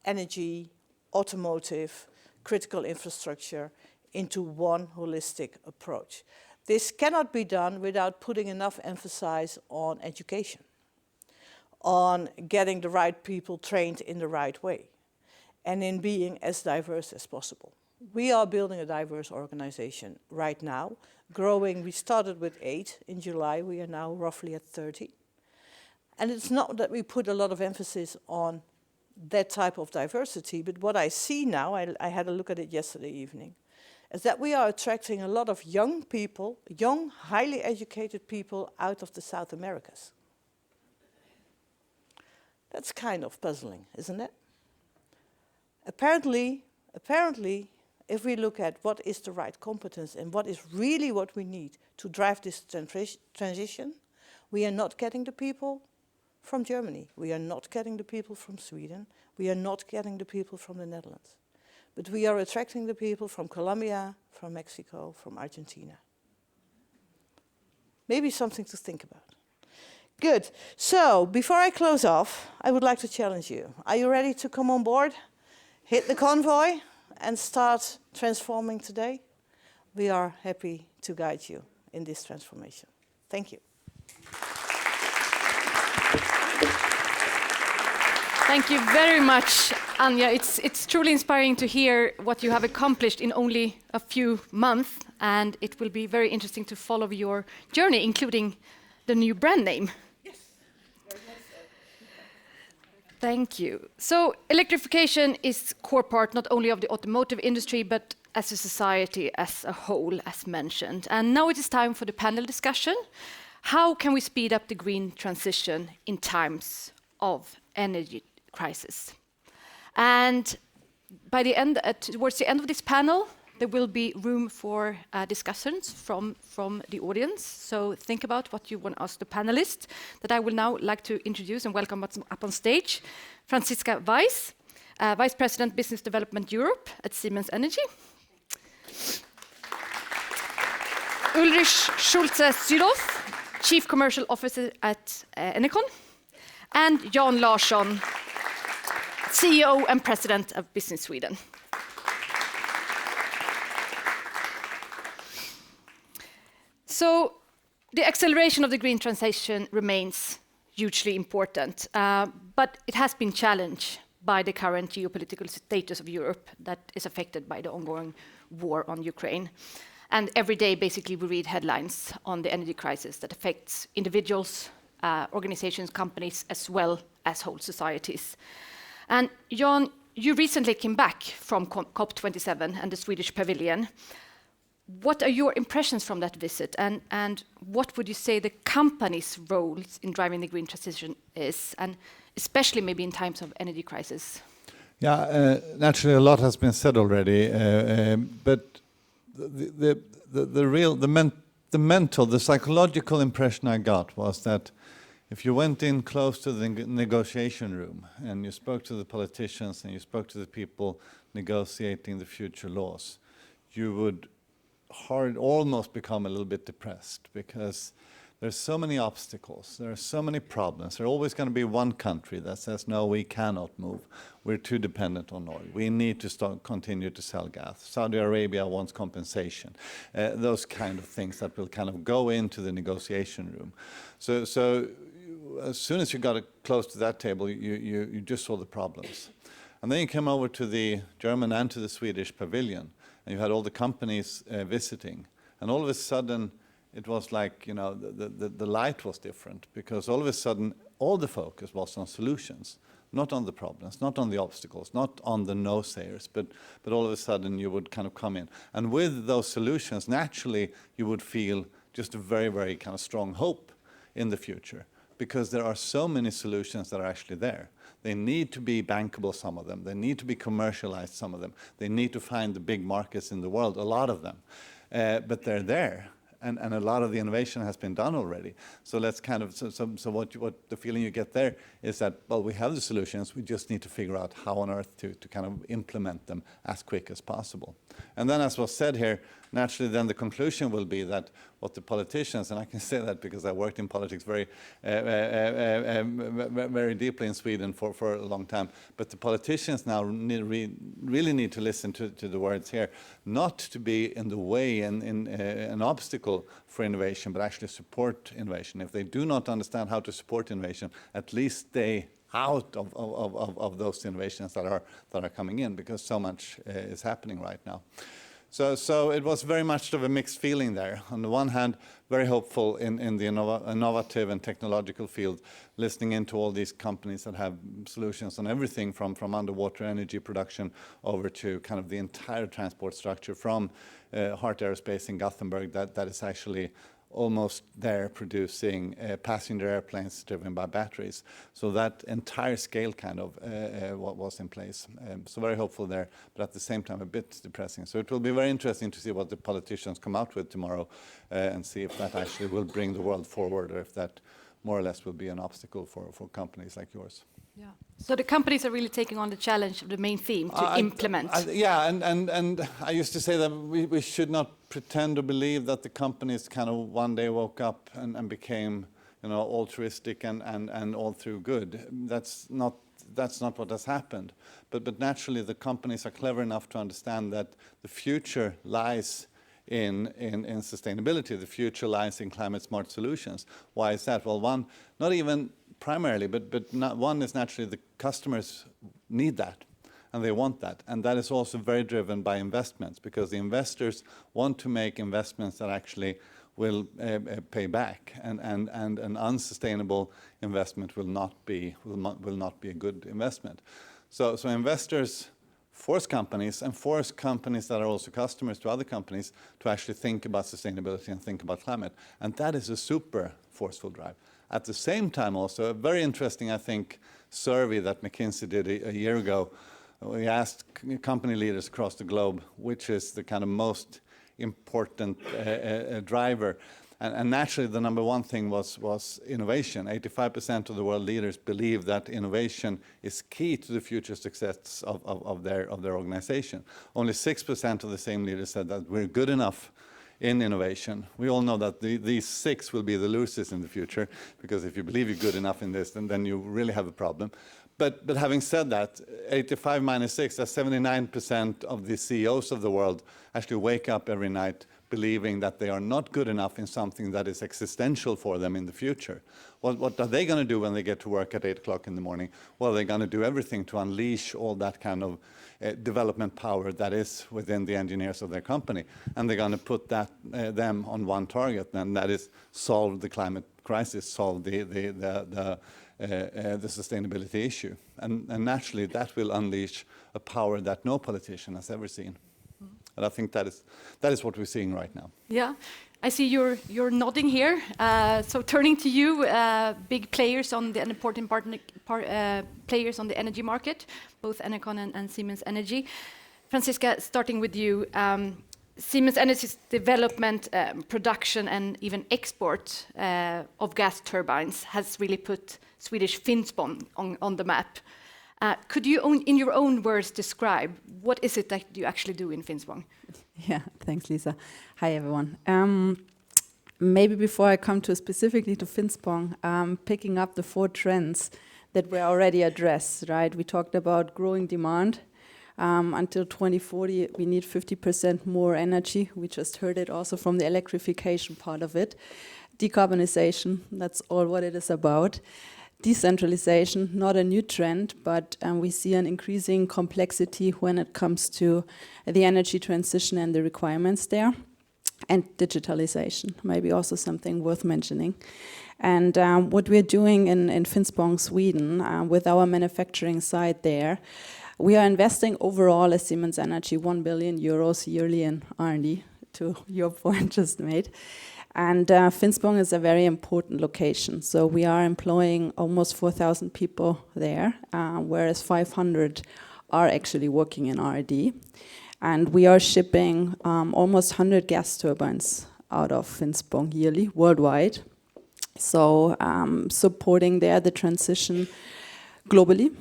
energy, automotive, critical infrastructure into one holistic approach. This cannot be done without putting enough emphasis on education, on getting the right people trained in the right way, and in being as diverse as possible. We are building a diverse organization right now, growing. We started with 8 in July. We are now roughly at 30. And it's not that we put a lot of emphasis on that type of diversity, but what I see now, I had a look at it yesterday evening, is that we are attracting a lot of young people, young, highly educated people out of the South Americas. That's kind of puzzling, isn't it? Apparently, if we look at what is the right competence and what is really what we need to drive this transition, we are not getting the people from Germany. We are not getting the people from Sweden. We are not getting the people from the Netherlands. But we are attracting the people from Colombia, from Mexico, from Argentina. Maybe something to think about. Good. So, before I close off, I would like to challenge you. Are you ready to come on board, hit the convoy, and start transforming today? We are happy to guide you in this transformation. Thank you. Thank you very much, Anja. It's truly inspiring to hear what you have accomplished in only a few months, and it will be very interesting to follow your journey, including the new brand name. Yes, very much so. Thank you. So electrification is core part not only of the automotive industry, but as a society as a whole, as mentioned. And now it is time for the panel discussion. How can we speed up the green transition in times of energy crisis? And by the end, towards the end of this panel, there will be room for discussions from the audience. So think about what you want to ask the panelists, that I will now like to introduce and welcome up on stage. Franziska Weiss, Vice President Business Development Europe at Siemens Energy. Ulrich Schulze-Südhoff, Chief Commercial Officer at Enercon. And Jan Larsson, CEO and President of Business Sweden. So the acceleration of the green transition remains hugely important, but it has been challenged by the current geopolitical status of Europe that is affected by the ongoing war on Ukraine. And every day, basically, we read headlines on the energy crisis that affects individuals, organizations, companies, as well as whole societies. And Jan, you recently came back from COP27 and the Swedish Pavilion. What are your impressions from that visit, and what would you say the company's roles in driving the green transition is, and especially maybe in times of energy crisis? Yeah, naturally a lot has been said already, but the psychological impression I got was that if you went in close to the negotiation room and you spoke to the politicians and you spoke to the people negotiating the future laws, you would almost become a little bit depressed, because there's so many obstacles, there are so many problems. There's always going to be one country that says, no, we cannot move. We're too dependent on oil. We need to continue to sell gas. Saudi Arabia wants compensation. Those kind of things that will kind of go into the negotiation room. So as soon as you got close to that table, you just saw the problems. And then you came over to the German and to the Swedish pavilion, and you had all the companies visiting. And all of a sudden, it was like, the light was different, because all of a sudden, all the focus was on solutions, not on the problems, not on the obstacles, not on the no-sayers, but all of a sudden you would kind of come in. And with those solutions, naturally, you would feel just a very, very kind of strong hope in the future, because there are so many solutions that are actually there. They need to be bankable, some of them. They need to be commercialized, some of them. They need to find the big markets in the world, a lot of them. But they're there. And a lot of the innovation has been done already. So let's kind of, so what the feeling you get there is that, well, we have the solutions, we just need to figure out how on earth to kind of implement them as quick as possible. And then, as was said here, naturally then the conclusion will be that what the politicians, and I can say that because I worked in politics very deeply in Sweden for a long time, but the politicians now really need to listen to the words here, not to be in the way and an obstacle for innovation, but actually support innovation. If they do not understand how to support innovation, at least stay out of those innovations that are coming in, because so much is happening right now. So it was very much of a mixed feeling there. On the one hand, very hopeful in the innovative and technological field, listening into all these companies that have solutions on everything from underwater energy production over to kind of the entire transport structure from Hart Aerospace in Gothenburg that is actually almost there producing passenger airplanes driven by batteries. So that entire scale kind of what was in place. So very hopeful there, but at the same time a bit depressing. So it will be very interesting to see what the politicians come out with tomorrow and see if that actually will bring the world forward, or if that more or less will be an obstacle for companies like yours. Yeah. So the companies are really taking on the challenge of the main theme to implement. Yeah, and I used to say that we should not pretend to believe that the companies kind of one day woke up and became, altruistic and all through good. That's not what has happened. But naturally, the companies are clever enough to understand that the future lies in sustainability. The future lies in climate smart solutions. Why is that? Well, one, not even primarily, but one is naturally the customers need that and they want that. And that is also very driven by investments, because the investors want to make investments that actually will pay back, and an unsustainable investment will not be a good investment. So investors force companies that are also customers to other companies to actually think about sustainability and think about climate. And that is a super forceful drive. At the same time also, a very interesting, I think, survey that McKinsey did a year ago. We asked company leaders across the globe which is the kind of most important driver. And naturally, the number one thing was innovation. 85% of the world leaders believe that innovation is key to the future success of their organization. Only 6% of the same leaders said that we're good enough in innovation. We all know that these 6 will be the losers in the future, because if you believe you're good enough in this, then you really have a problem. But having said that, 85 minus 6, that's 79% of the CEOs of the world actually wake up every night believing that they are not good enough in something that is existential for them in the future. What are they going to do when they get to work at 8 o'clock in the morning? Well, they're going to do everything to unleash all that kind of development power that is within the engineers of their company. And they're going to put that them on one target, and that is solve the climate crisis, solve the sustainability issue. And naturally, that will unleash a power that no politician has ever seen. And I think that is what we're seeing right now. Yeah, I see you're nodding here. So turning to you, big players on the important players on the energy market, both Enercon and Siemens Energy. Franziska, starting with you, Siemens Energy's development, production, and even export of gas turbines has really put Swedish Finspång on the map. Could you, in your own words, describe what is it that you actually do in Finspång? Yeah, thanks, Lisa. Hi, everyone. Maybe before I come specifically to Finspång, picking up the 4 trends that were already addressed, right? We talked about growing demand. Until 2040, we need 50% more energy. We just heard it also from the electrification part of it. Decarbonization, that's all what it is about. Decentralization, not a new trend, but we see an increasing complexity when it comes to the energy transition and the requirements there. And digitalization, maybe also something worth mentioning. And what we're doing in Finspång, Sweden, with our manufacturing site there, we are investing overall as Siemens Energy 1 billion euros yearly in R&D, to your point just made. And Finspång is a very important location. So we are employing almost 4,000 people there, whereas 500 are actually working in R&D. And we are shipping almost 100 gas turbines out of Finspång yearly, worldwide. So supporting there the transition globally,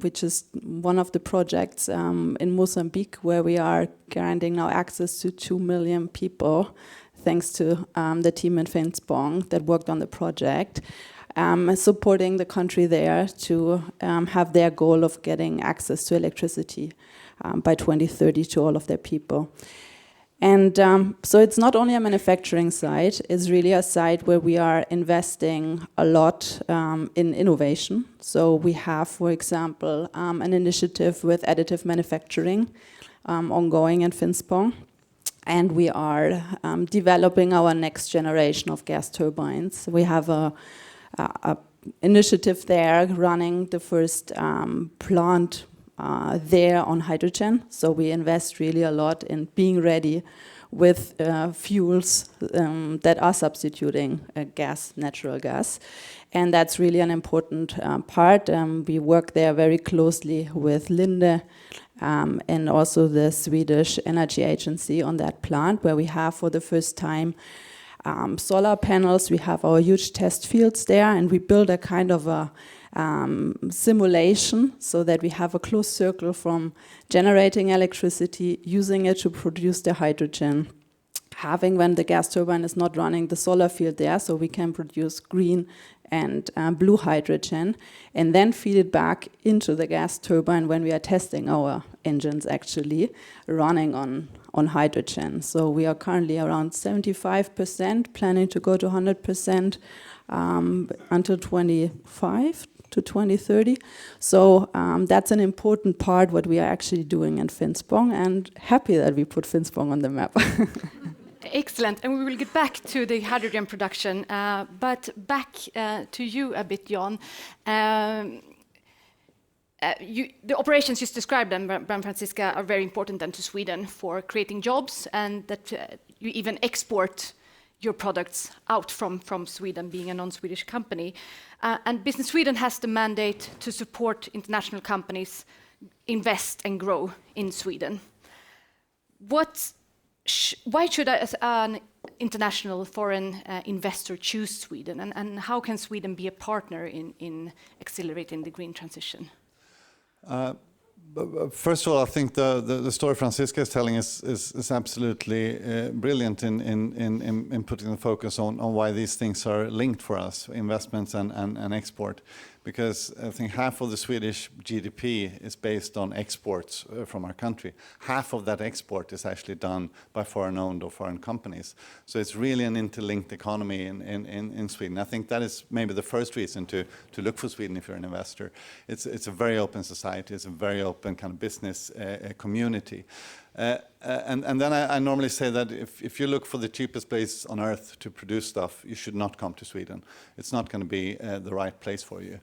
which is one of the projects in Mozambique, where we are granting now access to 2 million people, thanks to the team in Finspång that worked on the project, supporting the country there to have their goal of getting access to electricity by 2030 to all of their people. And so it's not only a manufacturing site, it's really a site where we are investing a lot in innovation. So we have, for example, an initiative with additive manufacturing ongoing in Finspång. And we are developing our next generation of gas turbines. We have a initiative there running the first plant there on hydrogen. So we invest really a lot in being ready with fuels that are substituting gas, natural gas. And that's really an important part. We work there very closely with Linde and also the Swedish Energy Agency on that plant, where we have for the first time solar panels. We have our huge test fields there, and we build a kind of a simulation so that we have a closed circle from generating electricity, using it to produce the hydrogen, having, when the gas turbine is not running, the solar field there, so we can produce green and blue hydrogen, and then feed it back into the gas turbine when we are testing our engines actually running on hydrogen. So we are currently around 75%, planning to go to 100% until 25 to 2030. So that's an important part what we are actually doing in Finspång, and happy that we put Finspång on the map. Excellent, and we will get back to the hydrogen production, but back to you a bit, Jan. The operations you described, Franziska, are very important then to Sweden for creating jobs, and that you even export your products out from Sweden, being a non-Swedish company. And Business Sweden has the mandate to support international companies invest and grow in Sweden. Why should an international foreign investor choose Sweden, and how can Sweden be a partner in accelerating the green transition? First of all, I think the story Franziska is telling is absolutely brilliant in putting the focus on why these things are linked for us, investments and export. because I think half of the Swedish GDP is based on exports from our country. Half of that export is actually done by foreign-owned or foreign companies. So it's really an interlinked economy in Sweden. I think that is maybe the first reason to look for Sweden if you're an investor. It's a very open society. It's a very open kind of business community. And then I normally say that if you look for the cheapest place on earth to produce stuff, you should not come to Sweden. It's not going to be the right place for you.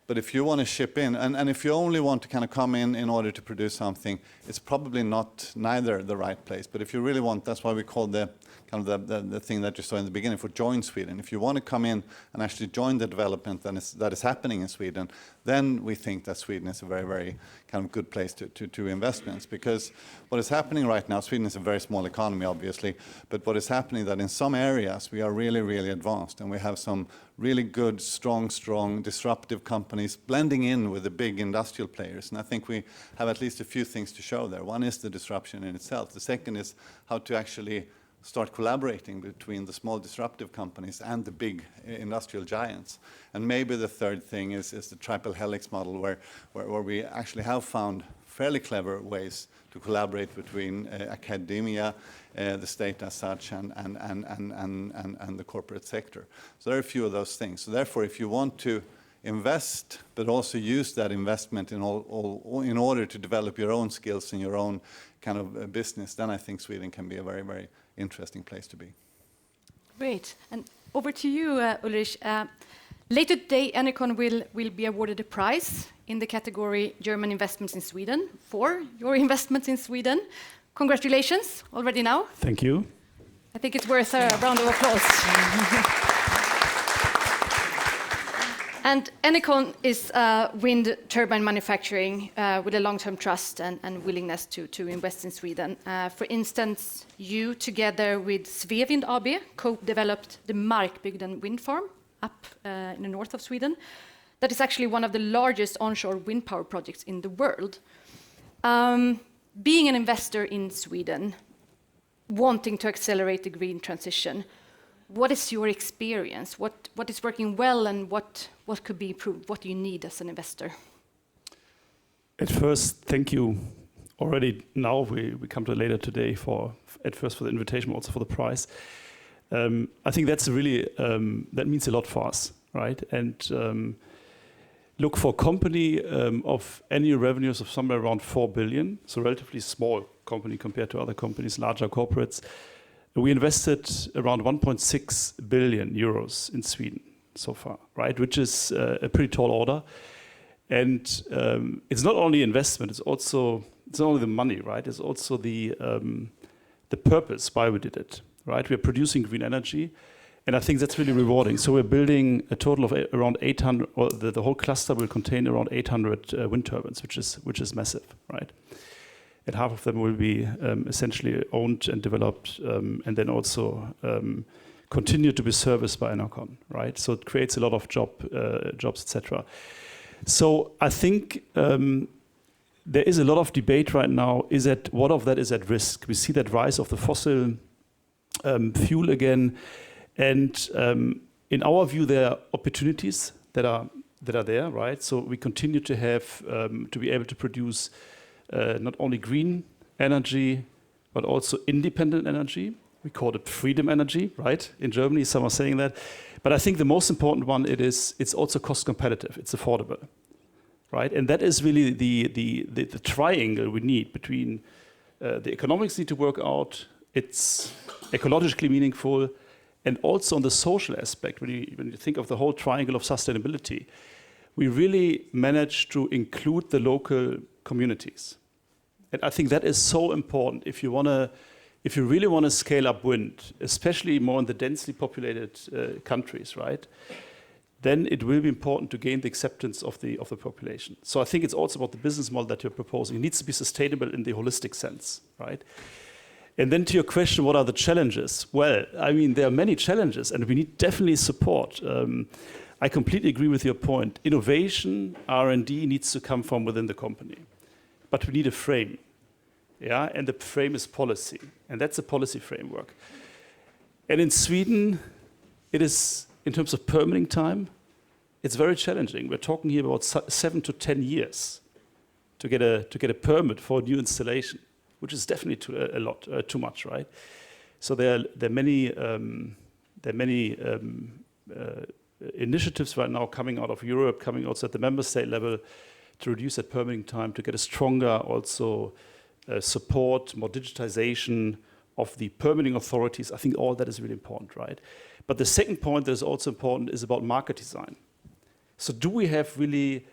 But if you want to ship in, and if you only want to kind of come in order to produce something, it's probably neither the right place. But if you really want, that's why we call the kind of the thing that you saw in the beginning for Join Sweden. If you want to come in and actually join the development that is happening in Sweden, then we think that Sweden is a very, very kind of good place to investments. Because what is happening right now, Sweden is a very small economy, obviously, but what is happening that in some areas we are really, really advanced, and we have some really good, strong, disruptive companies blending in with the big industrial players. And I think we have at least a few things to show there. One is the disruption in itself. The second is how to actually start collaborating between the small disruptive companies and the big industrial giants. And maybe the third thing is the triple helix model where we actually have found fairly clever ways to collaborate between academia, the state as such, and the corporate sector. So there are a few of those things. So therefore, if you want to invest, but also use that investment in order to develop your own skills and your own kind of business, then I think Sweden can be a very, very interesting place to be. Great. And over to you, Ulrich. Later today, Enercon will be awarded a prize in the category German investments in Sweden for your investments in Sweden. Congratulations already now. Thank you. I think it's worth a round of applause. And Enercon is wind turbine manufacturing with a long-term trust and willingness to invest in Sweden. For instance, you, together with Svevind AB, co-developed the Markbygden wind farm up in the north of Sweden. That is actually one of the largest onshore wind power projects in the world. Being an investor in Sweden, wanting to accelerate the green transition, what is your experience? What is working well and what could be improved? What do you need as an investor? At first, thank you. Already now, we come to later today for the invitation, but also for the prize. I think that's really, that means a lot for us, right? And look, for a company of annual revenues of somewhere around 4 billion, so relatively small company compared to other companies, larger corporates. We invested around 1.6 billion euros in Sweden so far, right? Which is a pretty tall order. And it's not only investment, it's not only the money, right? It's also the purpose why we did it, right? We're producing green energy, and I think that's really rewarding. So we're building a total of around 800, or the whole cluster will contain around 800 wind turbines, which is massive, right? And half of them will be essentially owned and developed, and then also continue to be serviced by Enercon, right? So it creates a lot of jobs, etc. So I think there is a lot of debate right now. What of that is at risk? We see that rise of the fossil fuel again, and in our view, there are opportunities that are there, right? So we continue to have to be able to produce not only green energy, but also independent energy. We call it freedom energy, right? In Germany, some are saying that. But I think the most important one, it's also cost competitive. It's affordable, right? And that is really the triangle we need between the economics need to work out, it's ecologically meaningful, and also on the social aspect, when you think of the whole triangle of sustainability, we really manage to include the local communities. And I think that is so important if you really want to scale up wind, especially more in the densely populated countries, right? Then it will be important to gain the acceptance of the population. So I think it's also about the business model that you're proposing. It needs to be sustainable in the holistic sense, right? And then to your question, what are the challenges? Well, I mean, there are many challenges, and we need definitely support. I completely agree with your point. Innovation, R&D needs to come from within the company. But we need a frame, yeah? And the frame is policy, and that's a policy framework. And in Sweden, it is, in terms of permitting time, it's very challenging. We're talking here about 7 to 10 years to get a permit for a new installation, which is definitely too much, right? So there are many initiatives right now coming out of Europe, coming also at the member state level, to reduce that permitting time, to get a stronger also support, more digitization of the permitting authorities. I think all that is really important, right? But the second point that is also important is about market design. So do we have really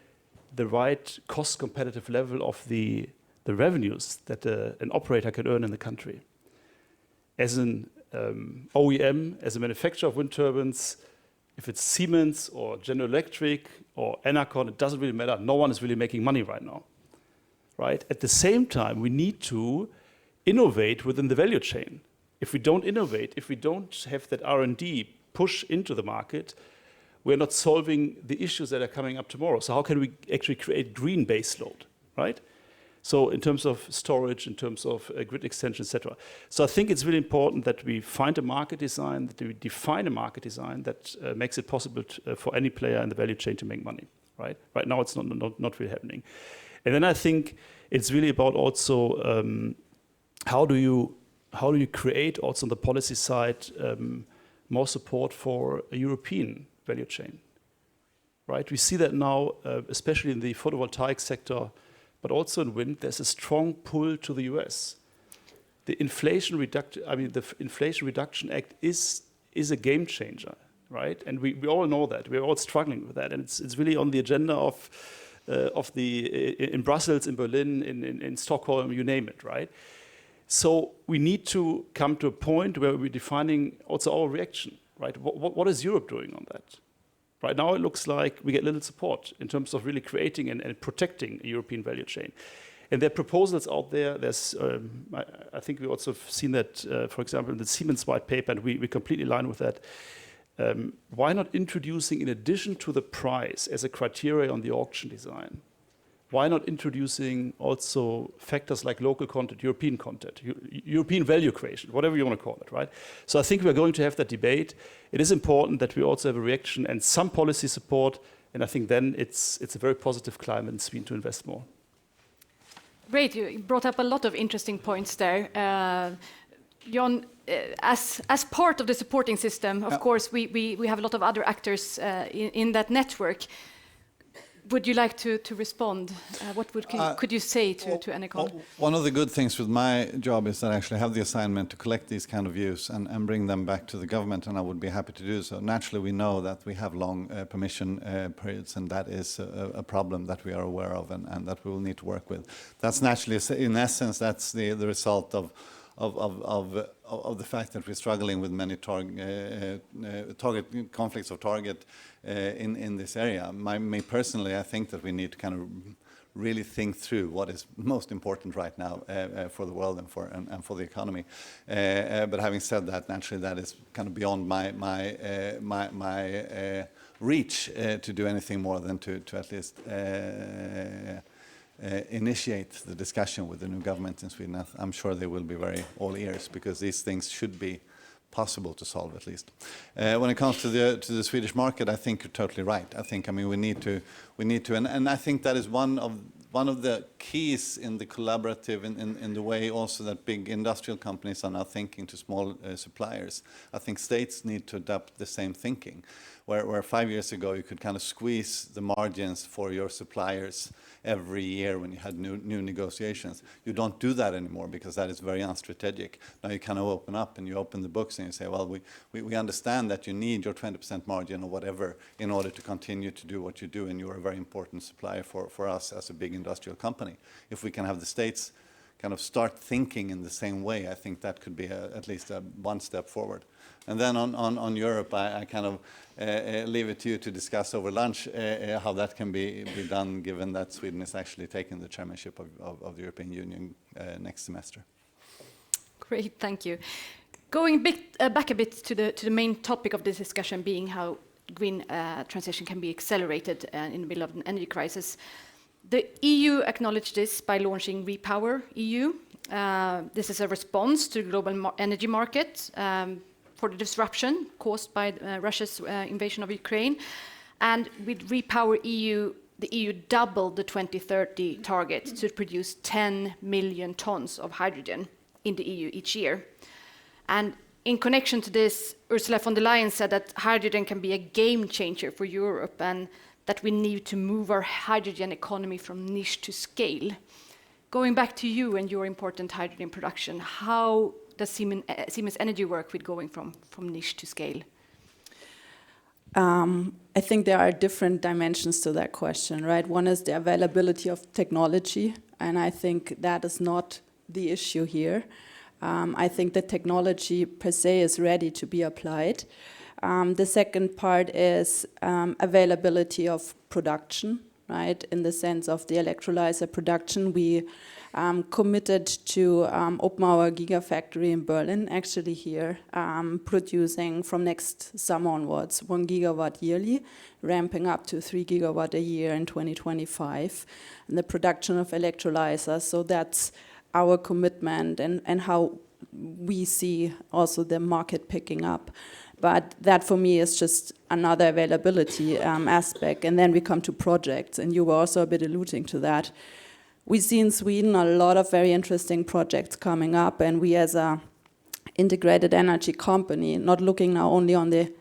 the right cost competitive level of the revenues that an operator can earn in the country? As an OEM, as a manufacturer of wind turbines, if it's Siemens or General Electric or Enercon, it doesn't really matter. No one is really making money right now, right? At the same time, we need to innovate within the value chain. If we don't innovate, if we don't have that R&D push into the market, we're not solving the issues that are coming up tomorrow. So how can we actually create green baseload, right? So in terms of storage, in terms of grid extension, etc. So I think it's really important that we find a market design, that we define a market design that makes it possible for any player in the value chain to make money, right? Right now it's not really happening. And then I think it's really about also how do you create also on the policy side more support for a European value chain, right? We see that now, especially in the photovoltaic sector, but also in wind, there's a strong pull to the US. The Inflation Reduction Act is a game changer, right? And we all know that. We're all struggling with that. And it's really on the agenda of in Brussels, in Berlin, in Stockholm, you name it, right? So we need to come to a point where we're defining also our reaction, right? What is Europe doing on that? Right now, it looks like we get little support in terms of really creating and protecting a European value chain. And there are proposals out there. There's, I think we also have seen that, for example, in the Siemens white paper, and we completely align with that. Why not introducing, in addition to the price as a criteria on the auction design, why not introducing also factors like local content, European value creation, whatever you want to call it, right? So I think we're going to have that debate. It is important that we also have a reaction and some policy support, and I think then it's a very positive climate in Sweden to invest more. Great, you brought up a lot of interesting points there. Jon, as part of the supporting system, of course, we have a lot of other actors in that network. Would you like to respond? What could you say to Enercon? One of the good things with my job is that I actually have the assignment to collect these kind of views and bring them back to the government, and I would be happy to do so. Naturally, we know that we have long permission periods, and that is a problem that we are aware of and that we will need to work with. That's naturally, in essence, that's the result of the fact that we're struggling with many conflicts of target in this area. Me personally, I think that we need to kind of really think through what is most important right now for the world and for the economy. But having said that, naturally, that is kind of beyond my reach to do anything more than to at least initiate the discussion with the new government in Sweden. I'm sure they will be very all ears, because these things should be possible to solve at least. When it comes to the Swedish market, I think you're totally right. We need to, and I think that is one of the keys in the collaborative, in the way also that big industrial companies are now thinking to small suppliers. I think states need to adopt the same thinking, where 5 years ago you could kind of squeeze the margins for your suppliers every year when you had new negotiations. You don't do that anymore, because that is very unstrategic. Now you kind of open up and you open the books and you say, well, we understand that you need your 20% margin or whatever in order to continue to do what you do, and you're a very important supplier for us as a big industrial company. If we can have the states kind of start thinking in the same way, I think that could be at least one step forward. And then on Europe, I kind of leave it to you to discuss over lunch how that can be done, given that Sweden is actually taking the chairmanship of the European Union next semester. Great, thank you. Going back a bit to the main topic of this discussion, being how green transition can be accelerated in the middle of an energy crisis. The EU acknowledged this by launching Repower EU. This is a response to the global energy market for the disruption caused by Russia's invasion of Ukraine. And with Repower EU, the EU doubled the 2030 target to produce 10 million tons of hydrogen in the EU each year. And in connection to this, Ursula von der Leyen said that hydrogen can be a game changer for Europe and that we need to move our hydrogen economy from niche to scale. Going back to you and your important hydrogen production, how does Siemens Energy work with going from niche to scale? I think there are different dimensions to that question, right? One is the availability of technology, and I think that is not the issue here. I think the technology per se is ready to be applied. The second part is availability of production, right? In the sense of the electrolyzer production, we committed to open our gigafactory in Berlin, actually here, producing from next summer onwards 1 gigawatt yearly, ramping up to 3 gigawatt a year in 2025, and the production of electrolyzers. So that's our commitment and how we see also the market picking up. But that for me is just another availability aspect. And then we come to projects, and you were also a bit alluding to that. We see in Sweden a lot of very interesting projects coming up, and we as a integrated energy company, not looking now only on the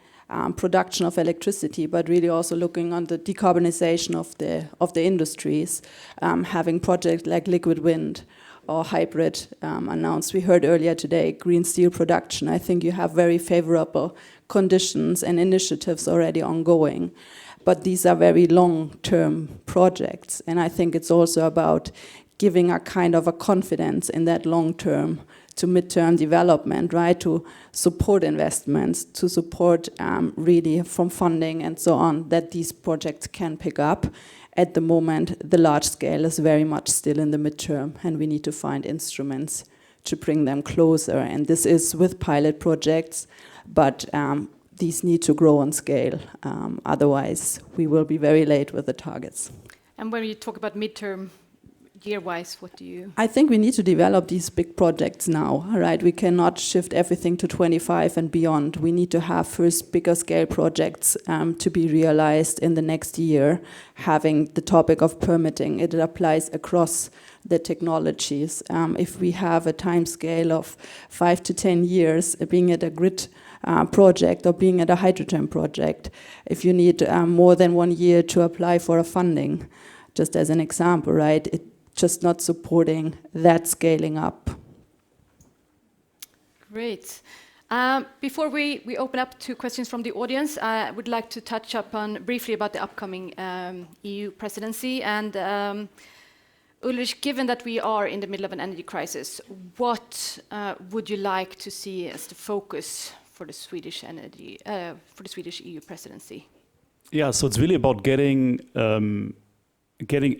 production of electricity, but really also looking on the decarbonization of the industries, having projects like liquid wind or hybrid announced. We heard earlier today, green steel production. I think you have very favorable conditions and initiatives already ongoing. But these are very long-term projects. And I think it's also about giving a kind of a confidence in that long-term to mid-term development, right? To support investments, to support really from funding and so on, that these projects can pick up. At the moment, the large scale is very much still in the midterm, and we need to find instruments to bring them closer. And this is with pilot projects, but these need to grow on scale. Otherwise, we will be very late with the targets. And when you talk about midterm, year-wise, what do you... I think we need to develop these big projects now, right? We cannot shift everything to 25 and beyond. We need to have first bigger scale projects to be realized in the next year, having the topic of permitting. It applies across the technologies. If we have a time scale of 5 to 10 years, being at a grid project or being at a hydrogen project, if you need more than 1 year to apply for a funding, just as an example, right? It just not supporting that scaling up. Great. Before we open up to questions from the audience, I would like to touch upon briefly about the upcoming EU presidency. And Ulrich, given that we are in the middle of an energy crisis, what would you like to see as the focus for the Swedish EU presidency? Yeah, so it's really about getting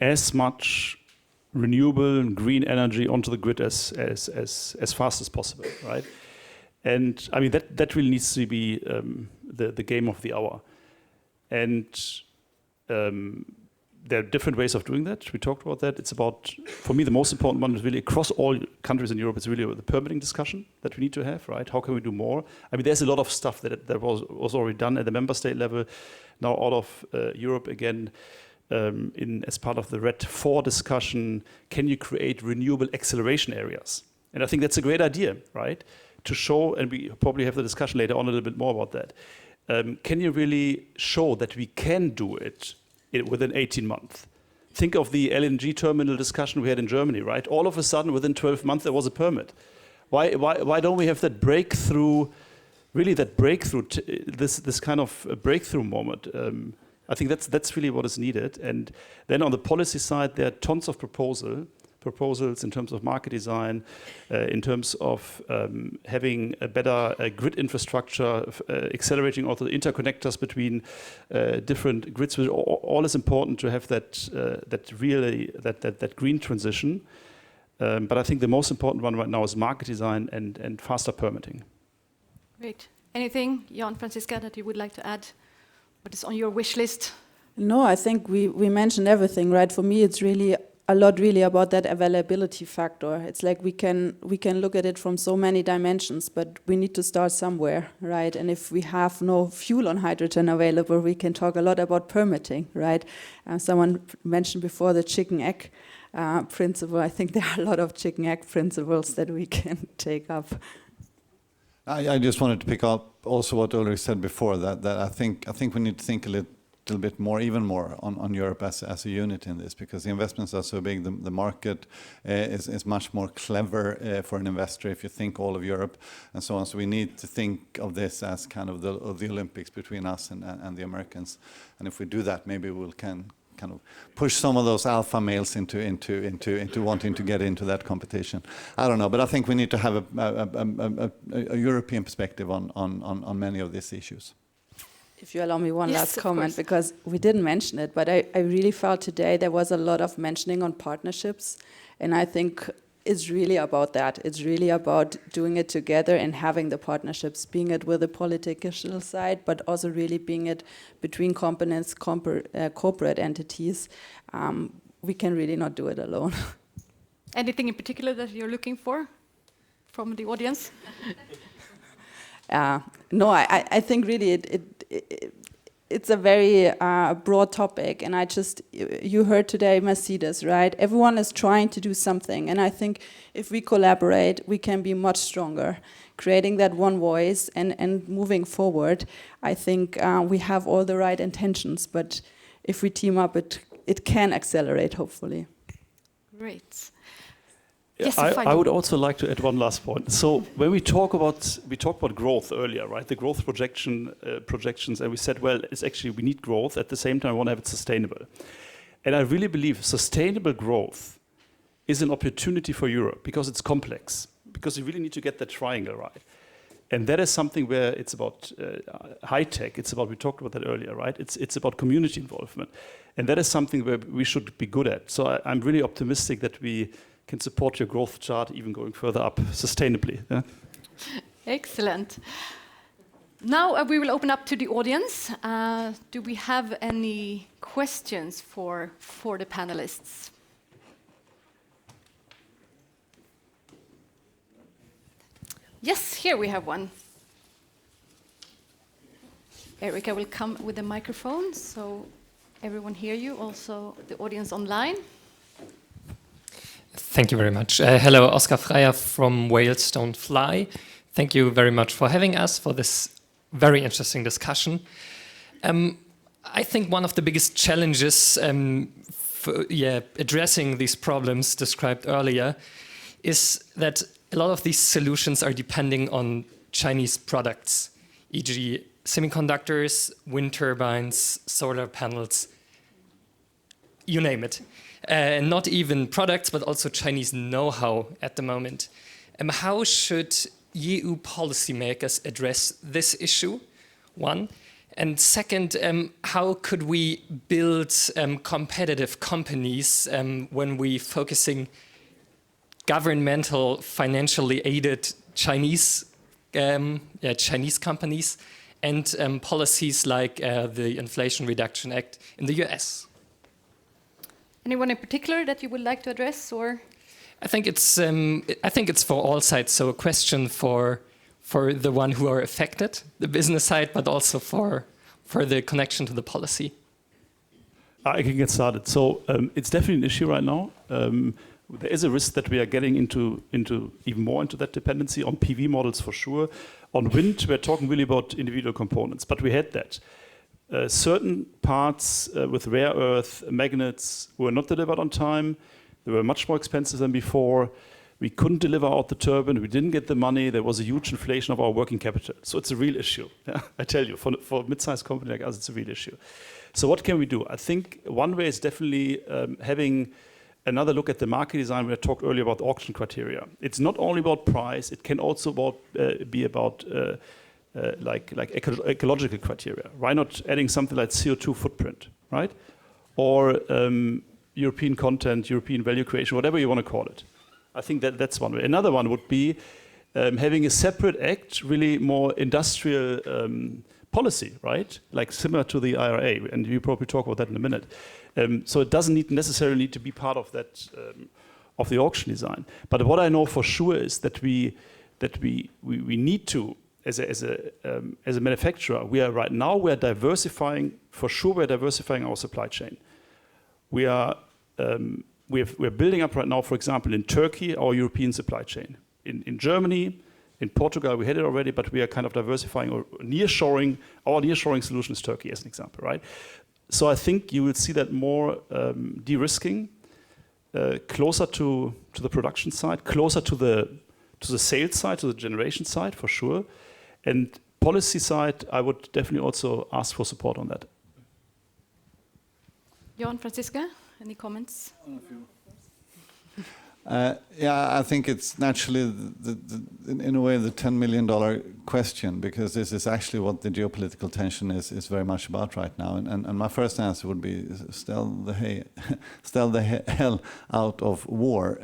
as much renewable and green energy onto the grid as fast as possible, right? And I mean that really needs to be the game of the hour. And there are different ways of doing that. We talked about that. It's about, for me, the most important one is really across all countries in Europe. It's really the permitting discussion that we need to have, right? How can we do more? I mean, there's a lot of stuff that was already done at the member state level. Now all of Europe again. As part of the RED 4 discussion, can you create renewable acceleration areas? And I think that's a great idea, right? To show, and we probably have the discussion later on a little bit more about that. Can you really show that we can do it within 18 months? Think of the LNG terminal discussion we had in Germany, right? All of a sudden, within 12 months, there was a permit. Why don't we have that breakthrough, really that breakthrough, this kind of breakthrough moment? I think that's really what is needed. And then on the policy side, there are tons of proposals in terms of market design, in terms of having a better grid infrastructure, accelerating also the interconnectors between different grids. All is important to have that green transition. But I think the most important one right now is market design and faster permitting. Great. Anything, Jan, Franziska, that you would like to add? What is on your wish list? No, I think we mentioned everything, right? For me, it's really a lot really about that availability factor. It's like we can look at it from so many dimensions, but we need to start somewhere, right? And if we have no fuel on hydrogen available, we can talk a lot about permitting, right? Someone mentioned before the chicken egg principle. I think there are a lot of chicken egg principles that we can take up. I just wanted to pick up also what Ulrich said before, that I think we need to think a little bit more, even more, on Europe as a unit in this, because the investments are so big. The market is much more clever for an investor if you think all of Europe and so on. So we need to think of this as kind of the Olympics between us and the Americans. And if we do that, maybe we'll kind of push some of those alpha males into wanting to get into that competition. I don't know, but I think we need to have a European perspective on many of these issues. If you allow me one last comment, because we didn't mention it, but I really felt today there was a lot of mentioning on partnerships, and I think it's really about that. It's really about doing it together and having the partnerships, being it with the political side, but also really being it between companies, corporate entities. We can really not do it alone. Anything in particular that you're looking for from the audience? No, I think really it's a very broad topic, and you heard today Mercedes, right? Everyone is trying to do something, and I think if we collaborate, we can be much stronger, creating that one voice and moving forward. I think we have all the right intentions, but if we team up, it can accelerate, hopefully. Great. Yes, I would also like to add one last point. So when we talked about growth earlier, right? The growth projections, and we said, well, it's actually we need growth. At the same time, we want to have it sustainable. And I really believe sustainable growth is an opportunity for Europe because it's complex. Because you really need to get that triangle right. And that is something where it's about high tech. It's about, we talked about that earlier, right? It's about community involvement. And that is something where we should be good at. So I'm really optimistic that we can support your growth chart even going further up sustainably. Yeah? Excellent. Now we will open up to the audience. Do we have any questions for the panelists? Yes, here we have one. Erika will come with a microphone so everyone hear you, also the audience online. Thank you very much. Hello, Oscar Freyer from Whales Don't Fly. Thank you very much for having us for this very interesting discussion. I think one of the biggest challenges for addressing these problems described earlier is that a lot of these solutions are depending on Chinese products, e.g. semiconductors, wind turbines, solar panels, you name it. Not even products, but also Chinese know-how at the moment. How should EU policymakers address this issue? One. And second, how could we build competitive companies when we focusing governmental, financially aided Chinese companies and policies like the Inflation Reduction Act in the US? Anyone in particular that you would like to address, or? I think it's for all sides. So a question for the one who are affected, the business side, but also for the connection to the policy. I can get started. So it's definitely an issue right now. There is a risk that we are getting into even more into that dependency on PV models for sure. On wind, we're talking really about individual components, but we had that. Certain parts with rare earth magnets were not delivered on time. They were much more expensive than before. We couldn't deliver out the turbine. We didn't get the money. There was a huge inflation of our working capital. So it's a real issue. Yeah? I tell you, for a mid-sized company like us, it's a real issue. So what can we do? I think one way is definitely having another look at the market design. We talked earlier about auction criteria. It's not only about price. It can also be about ecological criteria. Why not adding something like CO2 footprint, right? Or European content, European value creation, whatever you want to call it. I think that's one way. Another one would be having a separate act, really more industrial policy, right? Like similar to the IRA, and you probably talk about that in a minute. So it doesn't necessarily need to be part of that of the auction design. But what I know for sure is that we need to, as a manufacturer, we're diversifying. For sure, we're diversifying our supply chain. We're building up right now, for example, in Turkey, our European supply chain. In Germany, in Portugal, we had it already, but we are kind of diversifying or nearshoring. Our nearshoring solution is Turkey, as an example, right? So I think you will see that more de-risking, closer to the production side, closer to the sales side, to the generation side, for sure. And policy side, I would definitely also ask for support on that. Jan, Franziska, any comments? Yeah, I think it's naturally, in a way, the $10 million question, because this is actually what the geopolitical tension is very much about right now. And my first answer would be, stell the hell out of war.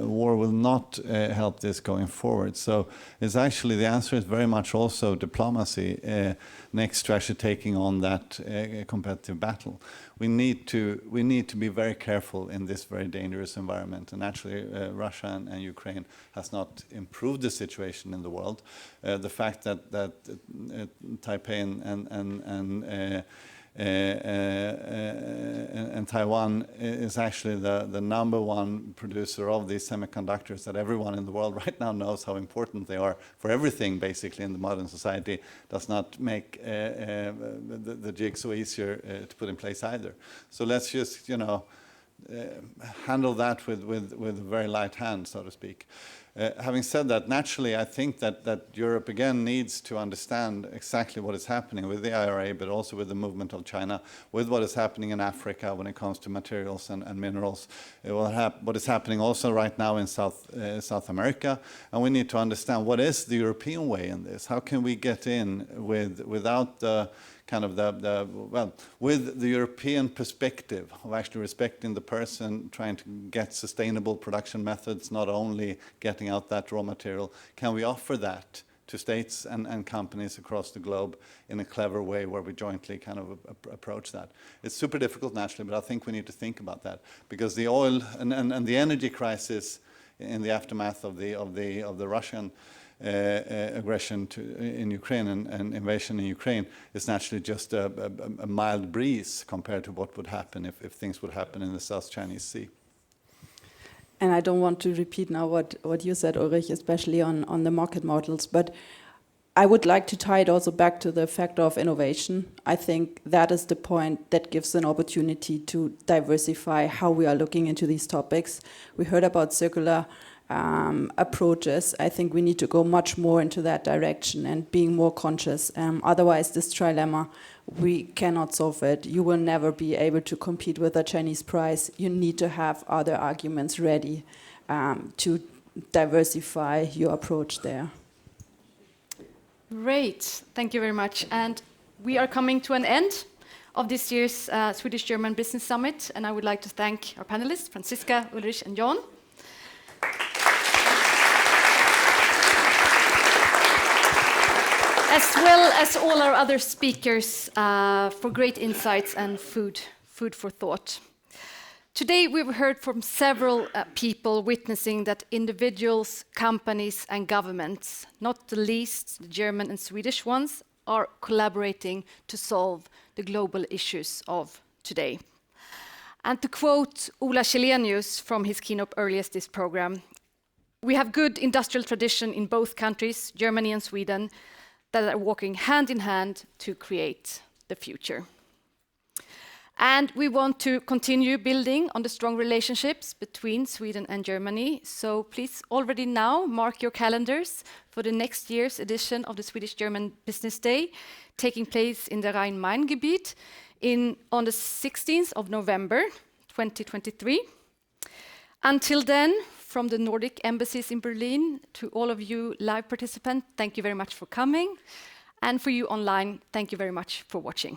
War will not help this going forward. So it's actually, the answer is very much also diplomacy, next to actually taking on that competitive battle. We need to be very careful in this very dangerous environment. And actually, Russia and Ukraine has not improved the situation in the world. The fact that Taipei and Taiwan is actually the number one producer of these semiconductors that everyone in the world right now knows how important they are for everything, basically, in the modern society, does not make the jigsaw easier to put in place either. So let's just, handle that with a very light hand, so to speak. Having said that, naturally, I think that Europe, again, needs to understand exactly what is happening with the IRA, but also with the movement of China, with what is happening in Africa when it comes to materials and minerals, what is happening also right now in South America. And we need to understand, what is the European way in this? How can we get in without the with the European perspective of actually respecting the person, trying to get sustainable production methods, not only getting out that raw material? Can we offer that to states and companies across the globe in a clever way where we jointly kind of approach that? It's super difficult, naturally, but I think we need to think about that, because the oil and the energy crisis in the aftermath of the Russian aggression in Ukraine and invasion in Ukraine is naturally just a mild breeze compared to what would happen if things would happen in the South Chinese Sea. And I don't want to repeat now what you said, Ulrich, especially on the market models, but I would like to tie it also back to the factor of innovation. I think that is the point that gives an opportunity to diversify how we are looking into these topics. We heard about circular approaches. I think we need to go much more into that direction and being more conscious. Otherwise, this trilemma, we cannot solve it. You will never be able to compete with a Chinese price. You need to have other arguments ready to diversify your approach there. Great, thank you very much. And we are coming to an end of this year's Swedish-German Business Summit, and I would like to thank our panelists, Franziska, Ulrich, and Jan. As well as all our other speakers for great insights and food for thought. Today we've heard from several people witnessing that individuals, companies and governments, not the least the German and Swedish ones, are collaborating to solve the global issues of today. And to quote Ola Källenius from his keynote earliest this program, we have good industrial tradition in both countries, Germany and Sweden, that are walking hand in hand to create the future. And we want to continue building on the strong relationships between Sweden and Germany. So please already now mark your calendars for the next year's edition of the Swedish-German Business Day, taking place in the Rhein-Main-Gebiet on the 16th of November 2023. Until then, from the Nordic embassies in Berlin to all of you live participants, thank you very much for coming. And for you online, thank you very much for watching.